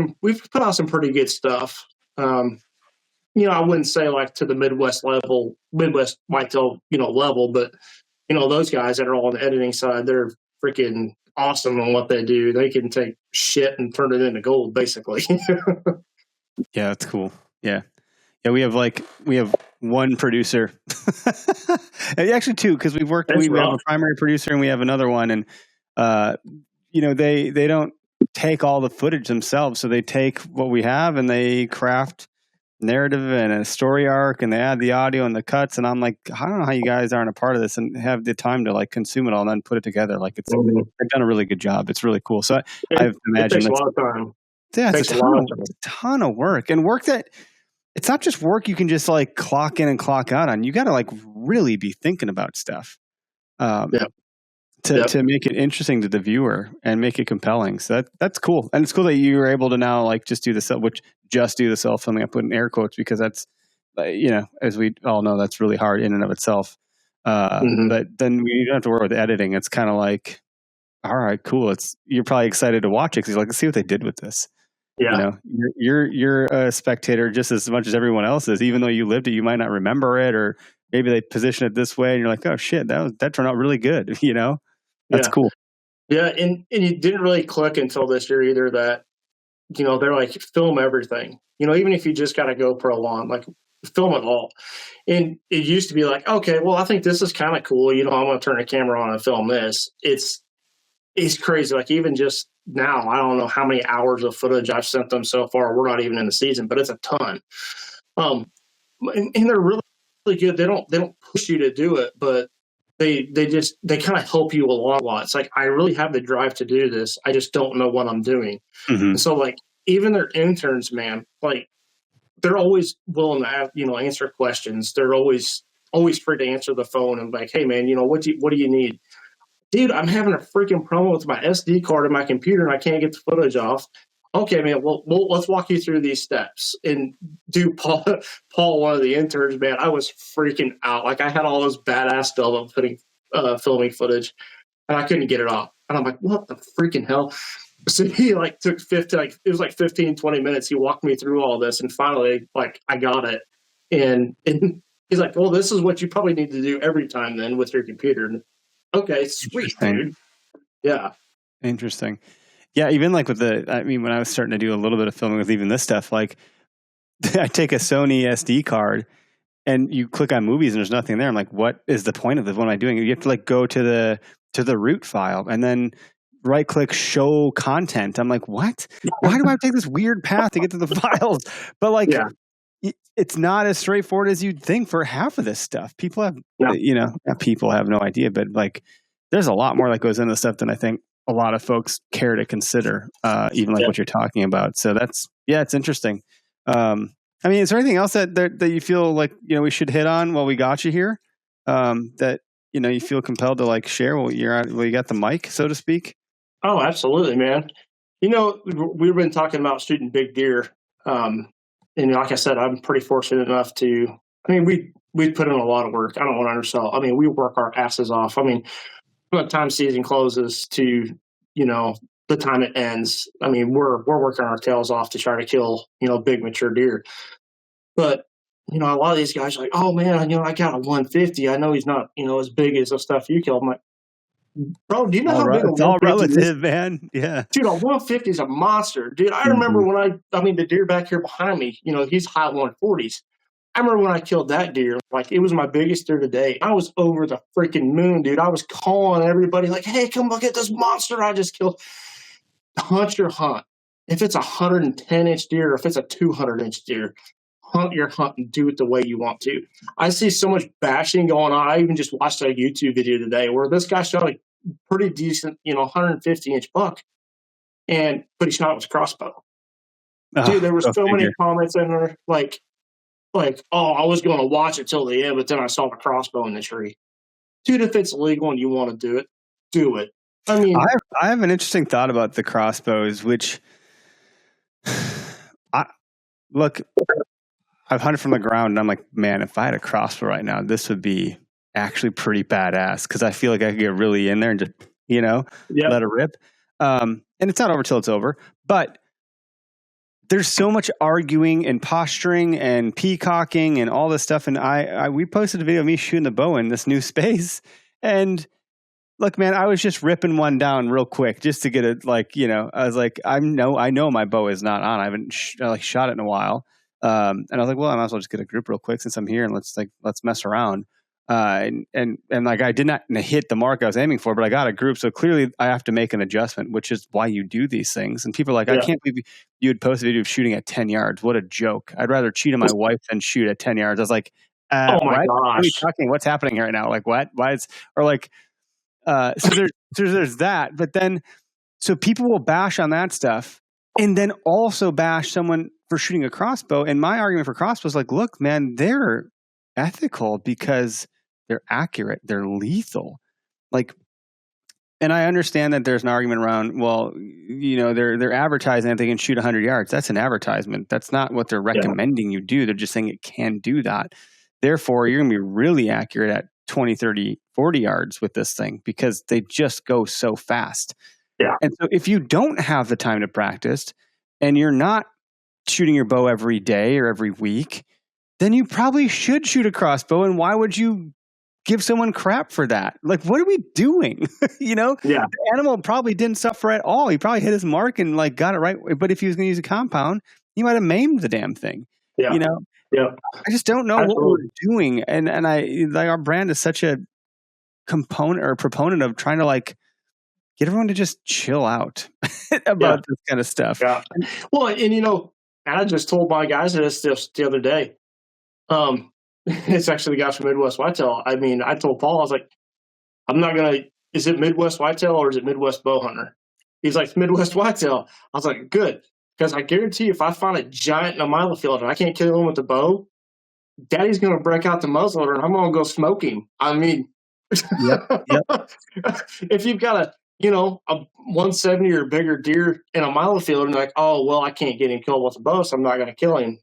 some pretty good stuff. I wouldn't say like to the Midwest whitetail, level, but those guys that are all on the editing side, they're freaking awesome on what they do. They can take shit and turn it into gold, basically. Yeah, that's cool. Yeah. Yeah, we have one producer. Actually two, because we have a primary producer and we have another one, and they don't take all the footage themselves, so they take what we have and they craft narrative and a story arc, and they add the audio and the cuts, and I'm like, I don't know how you guys aren't a part of this and have the time to like consume it all and then put it together. Like they've done a really good job. It's really cool. So I imagine it takes a lot of time. Yeah, it's a ton of work, and work that it's not just work you can just like clock in and clock out on. You got to like really be thinking about stuff to make it interesting to the viewer and make it compelling. So that's cool, and it's cool that you were able to now like just do the self filming. I put in air quotes because that's as we all know, that's really hard in and of itself. But then you don't have to worry with editing. It's kind of like, all right, cool. You're probably excited to watch it because you're like, let's see what they did with this. Yeah, you're a spectator just as much as everyone else is. Even though you lived it, you might not remember it, or maybe they position it this way, and you're like, oh shit, that turned out really good. That's cool. Yeah, and it didn't really click until this year either that they're like, film everything. Even if you just got a GoPro on, like film it all. And it used to be like, okay, well, I think this is kind of cool. I'm going to turn the camera on and film this. It's crazy. Like even just now, I don't know how many hours of footage I've sent them so far. We're not even in the season, but it's a ton. And they're really, really good. They don't push you to do it, but they kind of help you along a lot. It's like, I really have the drive to do this. I just don't know what I'm doing. Mm-hmm. So like, even their interns, man, like they're always willing to answer questions. They're always free to answer the phone and like, hey man, what do you need? Dude, I'm having a freaking problem with my SD card in my computer and I can't get the footage off. Okay, man, well let's walk you through these steps. And dude, Paul, one of the interns, man, I was freaking out. Like I had all this badass stuff of filming footage and I couldn't get it off. And I'm like, what the freaking hell? So he like took 15 20 minutes. He walked me through all this and finally like I got it. And he's like, well, this is what you probably need to do every time then with your computer. And, okay, sweet, dude. Yeah. Interesting. Yeah, even like when I was starting to do a little bit of filming with even this stuff, like I take a Sony SD card and you click on movies and there's nothing there. I'm like, what is the point of this? What am I doing? You have to like go to the root file and then right click show content. I'm like, what? Why do I take this weird path to get to the files? But like, it's not as straightforward as you'd think for half of this stuff. People have, people have no idea, but like, there's a lot more that goes into stuff than I think a lot of folks care to consider, even like what you're talking about. So it's interesting. Is there anything else that you feel like, we should hit on while we got you here? That, you feel compelled to like share while you got the mic, so to speak? Oh, absolutely, man. We've been talking about shooting big deer. And like I said, I'm pretty fortunate enough to, we put in a lot of work. I don't want to undersell. We work our asses off. From the time season closes to, the time it ends. We're working our tails off to try to kill, big mature deer. But, a lot of these guys are like, oh man, I got a 150. I know he's not, as big as the stuff you killed. I'm like, bro, do you know how big it's all relative, man? Yeah. Dude, a 150 is a monster. Dude, I remember when the deer back here behind me, he's high 140s. I remember when I killed that deer, like it was my biggest deer to date. I was over the freaking moon, dude. I was calling everybody like, hey, come look at this monster I just killed. Hunt your hunt. If it's a 110-inch deer, if it's a 200-inch deer, hunt your hunt and do it the way you want to. I see so much bashing going on. I even just watched a YouTube video today where this guy shot a pretty decent, 150-inch buck, but he shot it with a crossbow. Dude, there were so many comments in there like, oh, I was going to watch it till the end, but then I saw the crossbow in the tree. Dude, if it's legal and you want to do it, do it. I mean, I have an interesting thought about the crossbows, which I've hunted from the ground and I'm like, man, if I had a crossbow right now, this would be actually pretty badass because I feel like I could get really in there and just, let it rip. And it's not over till it's over. But there's so much arguing and posturing and peacocking and all this stuff. And we posted a video of me shooting the bow in this new space. And look, man, I was just ripping one down real quick just to get it. I was like, I know my bow is not on. I haven't shot it in a while. And I was like, well, I might as well just get a group real quick since I'm here and let's mess around. And I did not hit the mark I was aiming for, but I got a group. So clearly I have to make an adjustment, which is why you do these things. And people are like, I can't believe you would post a video of shooting at 10 yards. What a joke. I'd rather cheat on my wife than shoot at 10 yards. I was like, oh my gosh. What are you talking? What's happening right now? Like what? Why is, or like, so there's that, but then, so people will bash on that stuff and then also bash someone for shooting a crossbow. And my argument for crossbows, like, look, man, they're ethical because they're accurate. They're lethal. And I understand that there's an argument around, well, they're advertising that they can shoot 100 yards. That's an advertisement. That's not what they're recommending you do. They're just saying it can do that. Therefore, you're going to be really accurate at 20, 30, 40 yards with this thing because they just go so fast. Yeah. And so if you don't have the time to practice and you're not shooting your bow every day or every week, then you probably should shoot a crossbow. And why would you give someone crap for that? Like, what are we doing? The animal probably didn't suffer at all. He probably hit his mark and got it right. But if he was going to use a compound, he might have maimed the damn thing. Yeah. Yeah. I just don't know what we're doing. And our brand is such a component or proponent of trying to get everyone to just chill out about this kind of stuff. Yeah. Well, and I just told my guys this just the other day. It's actually the guys from Midwest Whitetail. I mean, I told Paul, I was like, is it Midwest Whitetail or is it Midwest Bowhunter? He's like, Midwest Whitetail. I was like, good. Because I guarantee you, if I find a giant in a mile field and I can't kill him with the bow, Daddy's going to break out the muzzleloader and I'm going to go smoke him. I mean, if you've got a 170 or bigger deer in a mile field and like, oh, well, I can't get him killed with a bow, so I'm not going to kill him.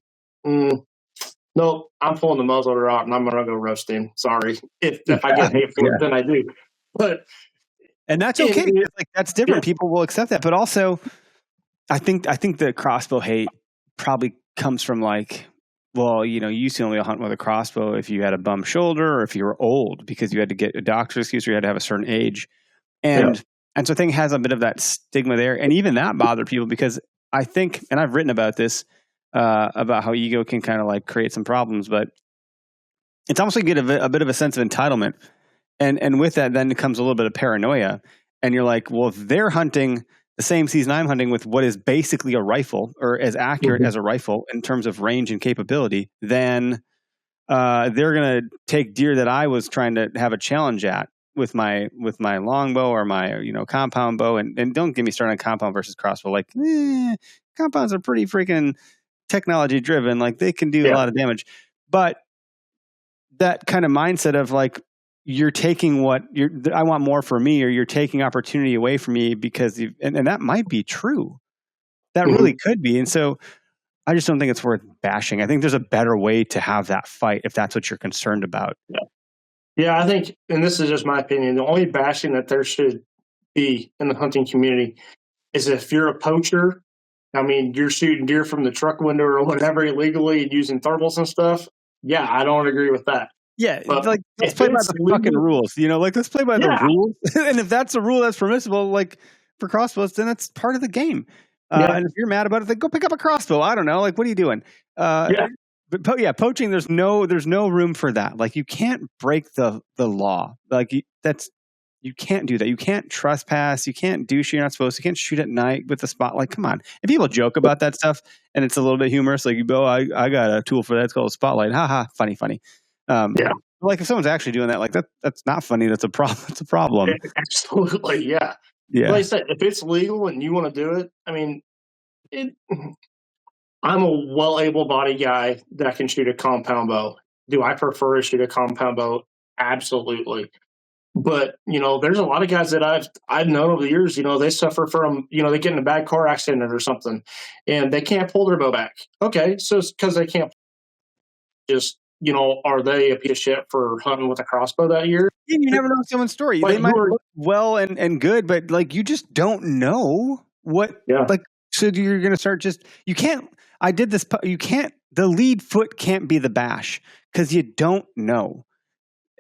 No, I'm pulling the muzzleloader out and I'm going to go roast him. Sorry. If I get hate for it, then I do. And that's okay. That's different. Yeah. People will accept that. But also, I think the crossbow hate probably comes from you used to only hunt with a crossbow if you had a bum shoulder or if you were old because you had to get a doctor's excuse or you had to have a certain age. And so I think it has a bit of that stigma there. And even that bothered people because I think, and I've written about this, about how ego can kind of create some problems, but it's almost like you get a bit of a sense of entitlement. And with that, then comes a little bit of paranoia. And you're like, well, if they're hunting the same season I'm hunting with what is basically a rifle or as accurate as a rifle in terms of range and capability, then they're going to take deer that I was trying to have a challenge at with my longbow or my compound bow. And don't get me started on compound versus crossbow. Compounds are pretty freaking technology driven. They can do a lot of damage. But that kind of mindset of you're taking I want more for me, or you're taking opportunity away from me because and that might be true. That really could be. And so I just don't think it's worth bashing. I think there's a better way to have that fight if that's what you're concerned about. Yeah, I think, and this is just my opinion, the only bashing that there should be in the hunting community is if you're a poacher. I mean, you're shooting deer from the truck window or whatever illegally and using thermals and stuff. Yeah, I don't agree with that. Yeah, let's play by the fucking rules. Let's play by the rules. And if that's a rule that's permissible, for crossbows, then it's part of the game. And if you're mad about it, then go pick up a crossbow. I don't know. What are you doing? But poaching, there's no room for that. You can't break the law. That's You can't do that. You can't trespass. You can't do shit you're not supposed to. You can't shoot at night with the spotlight. Come on. And people joke about that stuff, and it's a little bit humorous. Like, I got a tool for that. It's called a spotlight. Ha ha. Funny. Yeah. Like if someone's actually doing that, like that's not funny. That's a problem. It's a problem. Absolutely. Yeah. Yeah. Like I said, if it's legal and you want to do it, I mean, I'm a well-able-bodied guy that can shoot a compound bow. Do I prefer to shoot a compound bow? Absolutely. But, there's a lot of guys that I've known over the years, they suffer from, they get in a bad car accident or something and they can't pull their bow back. Okay. So it's because they can't just, are they a piece of shit for hunting with a crossbow that year? You never know someone's story. They might look well and good, but like you just don't know what, like, so you're going to start you can't, the lead foot can't be the bash because you don't know.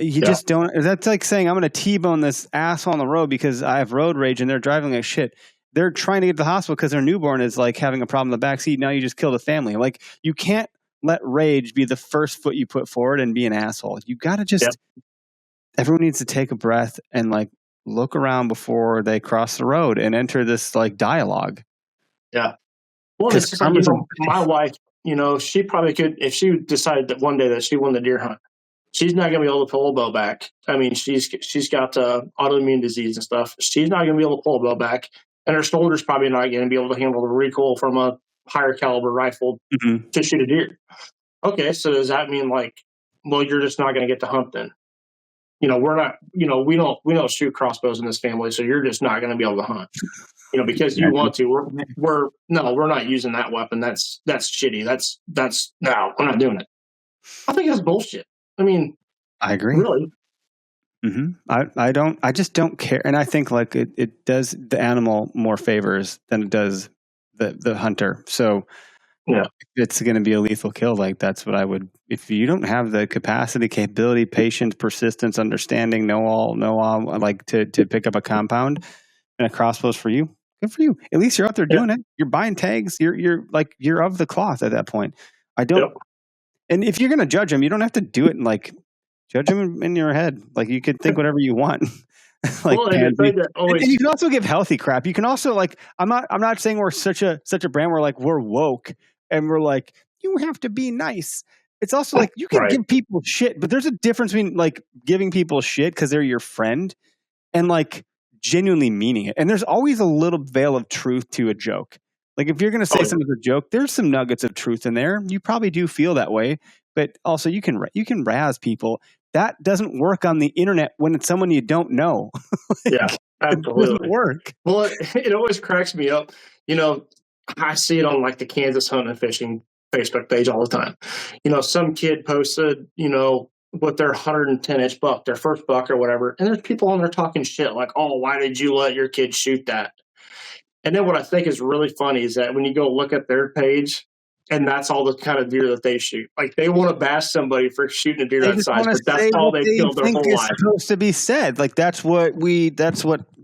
You just don't. That's like saying I'm going to T-bone this asshole on the road because I have road rage and they're driving like shit. They're trying to get to the hospital because their newborn is like having a problem in the backseat. Now you just killed a family. Like you can't let rage be the first foot you put forward and be an asshole. You got to everyone needs to take a breath and like look around before they cross the road and enter this like dialogue. Yeah. Well, it's just like, my wife, she probably could, if she decided that one day that she won the deer hunt, she's not going to be able to pull a bow back. I mean, she's got autoimmune disease and stuff. She's not going to be able to pull a bow back, and her shoulder's probably not going to be able to handle the recoil from a higher caliber rifle to shoot a deer. Okay, so does that mean like, well, you're just not going to get to hunt then? We're not. We don't shoot crossbows in this family, so you're just not going to be able to hunt. Because you want to. We're not using that weapon. That's shitty. No, we're not doing it. I think that's bullshit. I mean, I agree. Really? Mm-hmm. I just don't care. And I think like it does the animal more favors than it does the hunter. So if it's going to be a lethal kill, like that's what I would, if you don't have the capacity, capability, patience, persistence, understanding, know all, like to pick up a compound and a crossbow's for you, good for you. At least you're out there doing it. You're buying tags. You're of the cloth at that point. I don't. Yep. And if you're going to judge them, you don't have to do it and like judge them in your head. Like you could think whatever you want. And you can also give healthy crap. You can also like, I'm not saying we're such a brand where like we're woke and we're like, you have to be nice. It's also like you can give people shit, but there's a difference between like giving people shit because they're your friend and like genuinely meaning it. And there's always a little veil of truth to a joke. Like if you're going to say something's a joke, there's some nuggets of truth in there. You probably do feel that way, but also you can razz people. That doesn't work on the internet when it's someone you don't know. Absolutely. It doesn't work. Well, it always cracks me up. I see it on like the Kansas Hunting and Fishing Facebook page all the time. Some kid posted, with their 110-inch buck, their first buck or whatever, and there's people on there talking shit like, "Oh, why did you let your kid shoot that?" And then what I think is really funny is that when you go look at their page, and that's all the kind of deer that they shoot. Like they want to bash somebody for shooting a deer that size, but that's all they killed their whole life. Supposed to be said. Like that's what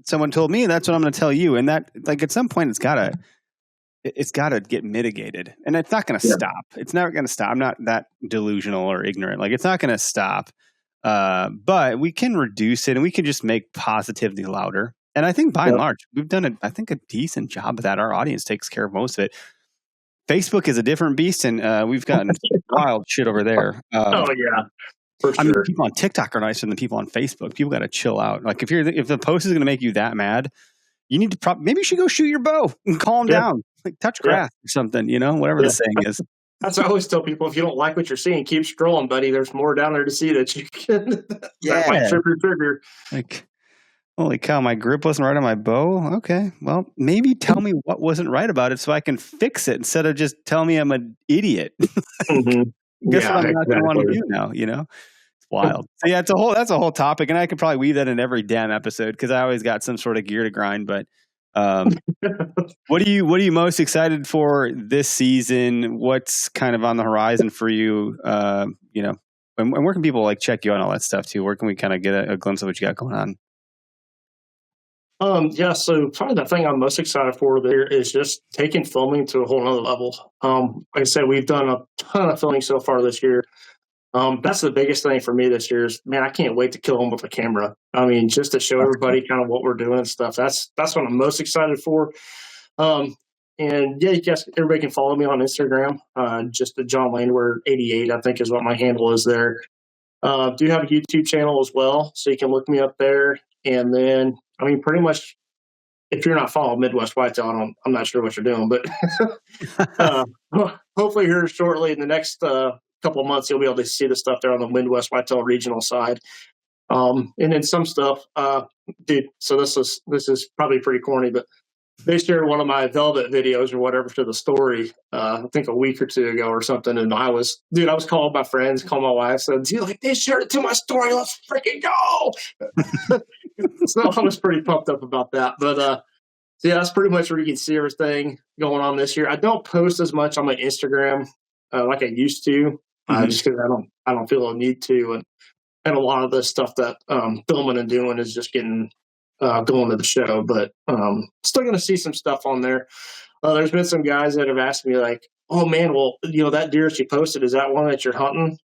someone told me, and that's what I'm going to tell you. And that, like at some point, it's gotta get mitigated, and it's not going to stop. It's never going to stop. I'm not that delusional or ignorant. Like it's not going to stop, but we can reduce it, and we can just make positivity louder. And I think by and large, we've done a decent job of that. Our audience takes care of most of it. Facebook is a different beast, and we've gotten wild shit over there. For sure. I mean, people on TikTok are nicer than people on Facebook. People got to chill out. Like if the post is going to make you that mad, you need to maybe you should go shoot your bow and calm down. Like touch grass or something, whatever the saying is. That's what I always tell people. If you don't like what you're seeing, keep scrolling, buddy. There's more down there to see that you can. That might trip your trigger. Like, holy cow, my grip wasn't right on my bow. Okay, well, maybe tell me what wasn't right about it so I can fix it instead of just tell me I'm an idiot. Guess what I'm not going to want to do now, It's wild. So yeah, that's a whole topic, and I could probably weave that in every damn episode because I always got some sort of gear to grind. But what are you most excited for this season? What's kind of on the horizon for you? And where can people like check you out and all that stuff too? Where can we kind of get a glimpse of what you got going on? So probably the thing I'm most excited for there is just taking filming to a whole nother level. Like I said, we've done a ton of filming so far this year. That's the biggest thing for me this year is, man, I can't wait to kill them with a camera. I mean, just to show everybody kind of what we're doing and stuff. That's what I'm most excited for. And yeah, you guys, everybody can follow me on Instagram. Just the Jon Landwehr 88, I think is what my handle is there. Do have a YouTube channel as well, so you can look me up there. And then, I mean, pretty much, if you're not following Midwest Whitetail, I'm not sure what you're doing, but hopefully here shortly in the next couple of months, you'll be able to see the stuff there on the Midwest Whitetail regional side. And then some stuff, dude. So this is probably pretty corny, but they shared one of my velvet videos or whatever to the story, I think a week or two ago or something. And I was calling my friends, calling my wife, said, dude, like, they shared it to my story. Let's freaking go. So I was pretty pumped up about that. But so yeah, that's pretty much where you can see everything going on this year. I don't post as much on my Instagram like I used to, just because I don't feel a need to. And a lot of the stuff that filming and doing is just getting going to the show, but still going to see some stuff on there. There's been some guys that have asked me like, oh man, well, that deer she posted, is that one that you're hunting?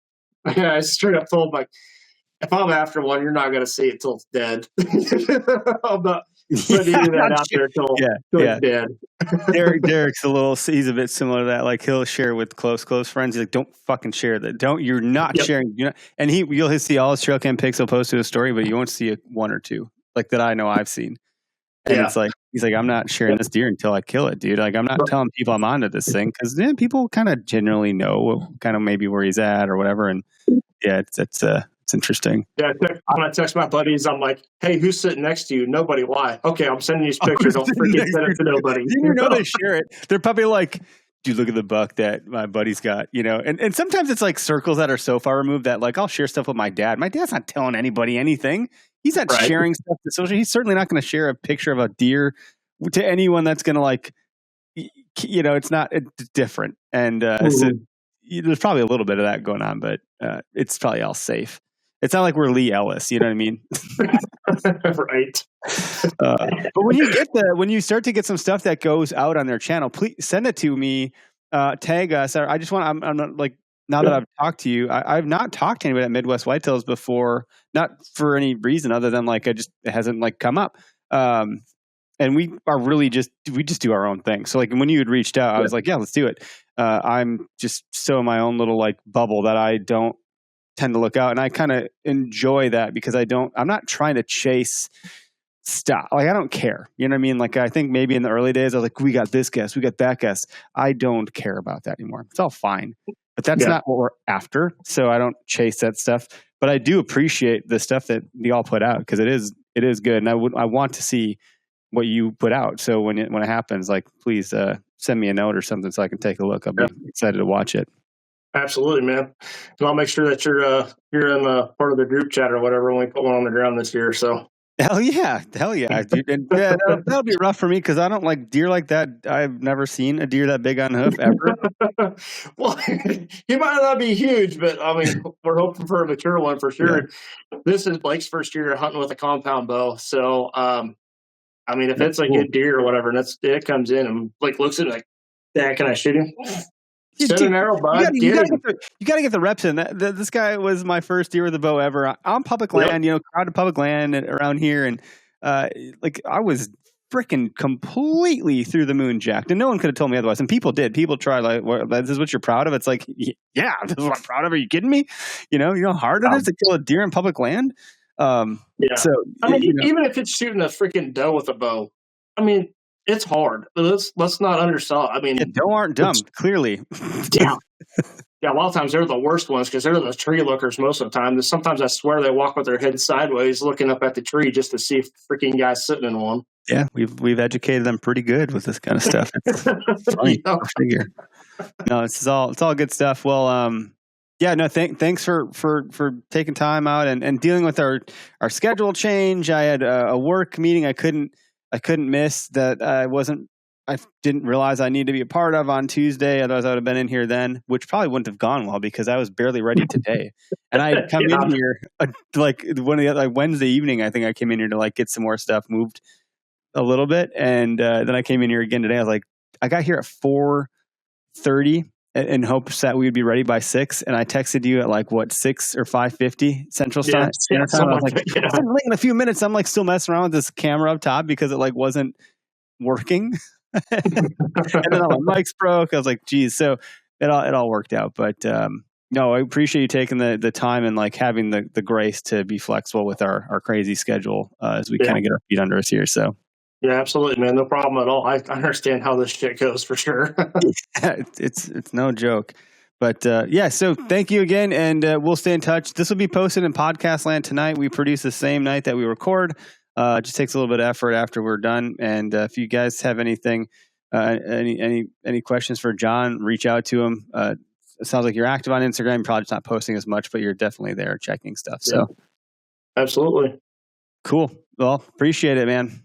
I straight up told them, like, if I'm after one, you're not going to see it till it's dead. I'm not putting that out there till it's dead. Derek's he's a bit similar to that. Like, he'll share with close friends. He's like, don't fucking share that. You're not sharing. And you'll see all his trail cam pics he'll post to his story, but you won't see one or two. Like that I know I've seen. And it's like, he's like, I'm not sharing this deer until I kill it, dude. Like, I'm not telling people I'm onto this thing because then people kind of generally know kind of maybe where he's at or whatever. And yeah, it's interesting. Yeah, when I text my buddies, I'm like, hey, who's sitting next to you? Nobody. Why? Okay, I'm sending these pictures. Don't forget send it to nobody. You know they share it. They're probably like, dude, look at the buck that my buddy's got, And sometimes it's like circles that are so far removed that like I'll share stuff with my dad. My dad's not telling anybody anything. He's not sharing stuff to social. He's certainly not going to share a picture of a deer to anyone that's going to like, it's different. And so there's probably a little bit of that going on, but it's probably all safe. It's not like we're Lee Ellis, you know what I mean? Right. But when you start to get some stuff that goes out on their channel, please send it to me, tag us. I just want, I'm not like, now that I've talked to you, I've not talked to anybody at Midwest Whitetails before, not for any reason other than like it hasn't like come up. And we are really we just do our own thing. So like when you had reached out, I was like, yeah, let's do it. I'm just so in my own little like bubble that I don't tend to look out, and I kind of enjoy that because I'm not trying to chase stuff. Like I don't care. You know what I mean? Like I think maybe in the early days I was like, we got this guest, we got that guest. I don't care about that anymore. It's all fine. But that's not what we're after. So I don't chase that stuff. But I do appreciate the stuff that we all put out because it is good. And I want to see what you put out. So when it happens, like please send me a note or something so I can take a look. I'll be excited to watch it. Absolutely, man. And I'll make sure that you're in the part of the group chat or whatever when we put one on the ground this year. So Hell yeah, dude. And that'll be rough for me because I don't like deer like that. I've never seen a deer that big on hoof ever. Well, he might not be huge, but I mean, we're hoping for a mature one for sure. Yeah. This is Blake's first year hunting with a compound bow, so I mean, if it's a good deer or whatever, and it comes in and Blake looks at it like, "Dad, can I shoot him?" Send an arrow, bud. You gotta get the reps in. This guy was my first deer with a bow ever on public land. Crowded public land around here, and like I was freaking completely through the moon jacked, and no one could have told me otherwise. And people did. People tried. Like, this is what you're proud of. It's like, yeah, this is what I'm proud of. Are you kidding me? You know how hard it is to kill a deer in public land. So I mean, even if it's shooting a freaking doe with a bow, I mean, it's hard. Let's not undersell. I mean, doe aren't dumb. Clearly, yeah. Yeah, a lot of times they're the worst ones because they're the tree lookers most of the time. Sometimes I swear they walk with their head sideways, looking up at the tree just to see if the freaking guy's sitting in one. Yeah, we've educated them pretty good with this kind of stuff. It's funny. Figure. No, it's all good stuff. Well, yeah, no, thanks for taking time out and dealing with our schedule change. I had a work meeting I couldn't miss that I didn't realize I needed to be a part of on Tuesday. Otherwise, I would have been in here then, which probably wouldn't have gone well because I was barely ready today. And I had come in here like Wednesday evening. I think I came in here to like get some more stuff moved a little bit, and then I came in here again today. I was like, I got here at 4:30, in hopes that we would be ready by 6. And I texted you at like 6 or 5:50 Central Time. Yeah, I was like, in a few minutes, I'm like still messing around with this camera up top because it like wasn't working. And then all my mics broke. I was like, geez. So it all worked out. But no, I appreciate you taking the time and like having the grace to be flexible with our crazy schedule as we kind of get our feet under us here. So. Yeah, absolutely, man. No problem at all. I understand how this shit goes for sure. It's no joke. But so thank you again, and we'll stay in touch. This will be posted in podcast land tonight. We produce the same night that we record. It just takes a little bit of effort after we're done. And if you guys have anything, any questions for Jon, reach out to him. It sounds like you're active on Instagram. You're probably just not posting as much, but you're definitely there checking stuff. So, absolutely. Cool. Well, appreciate it, man.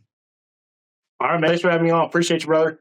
All right, man. Thanks for having me on. Appreciate you, brother.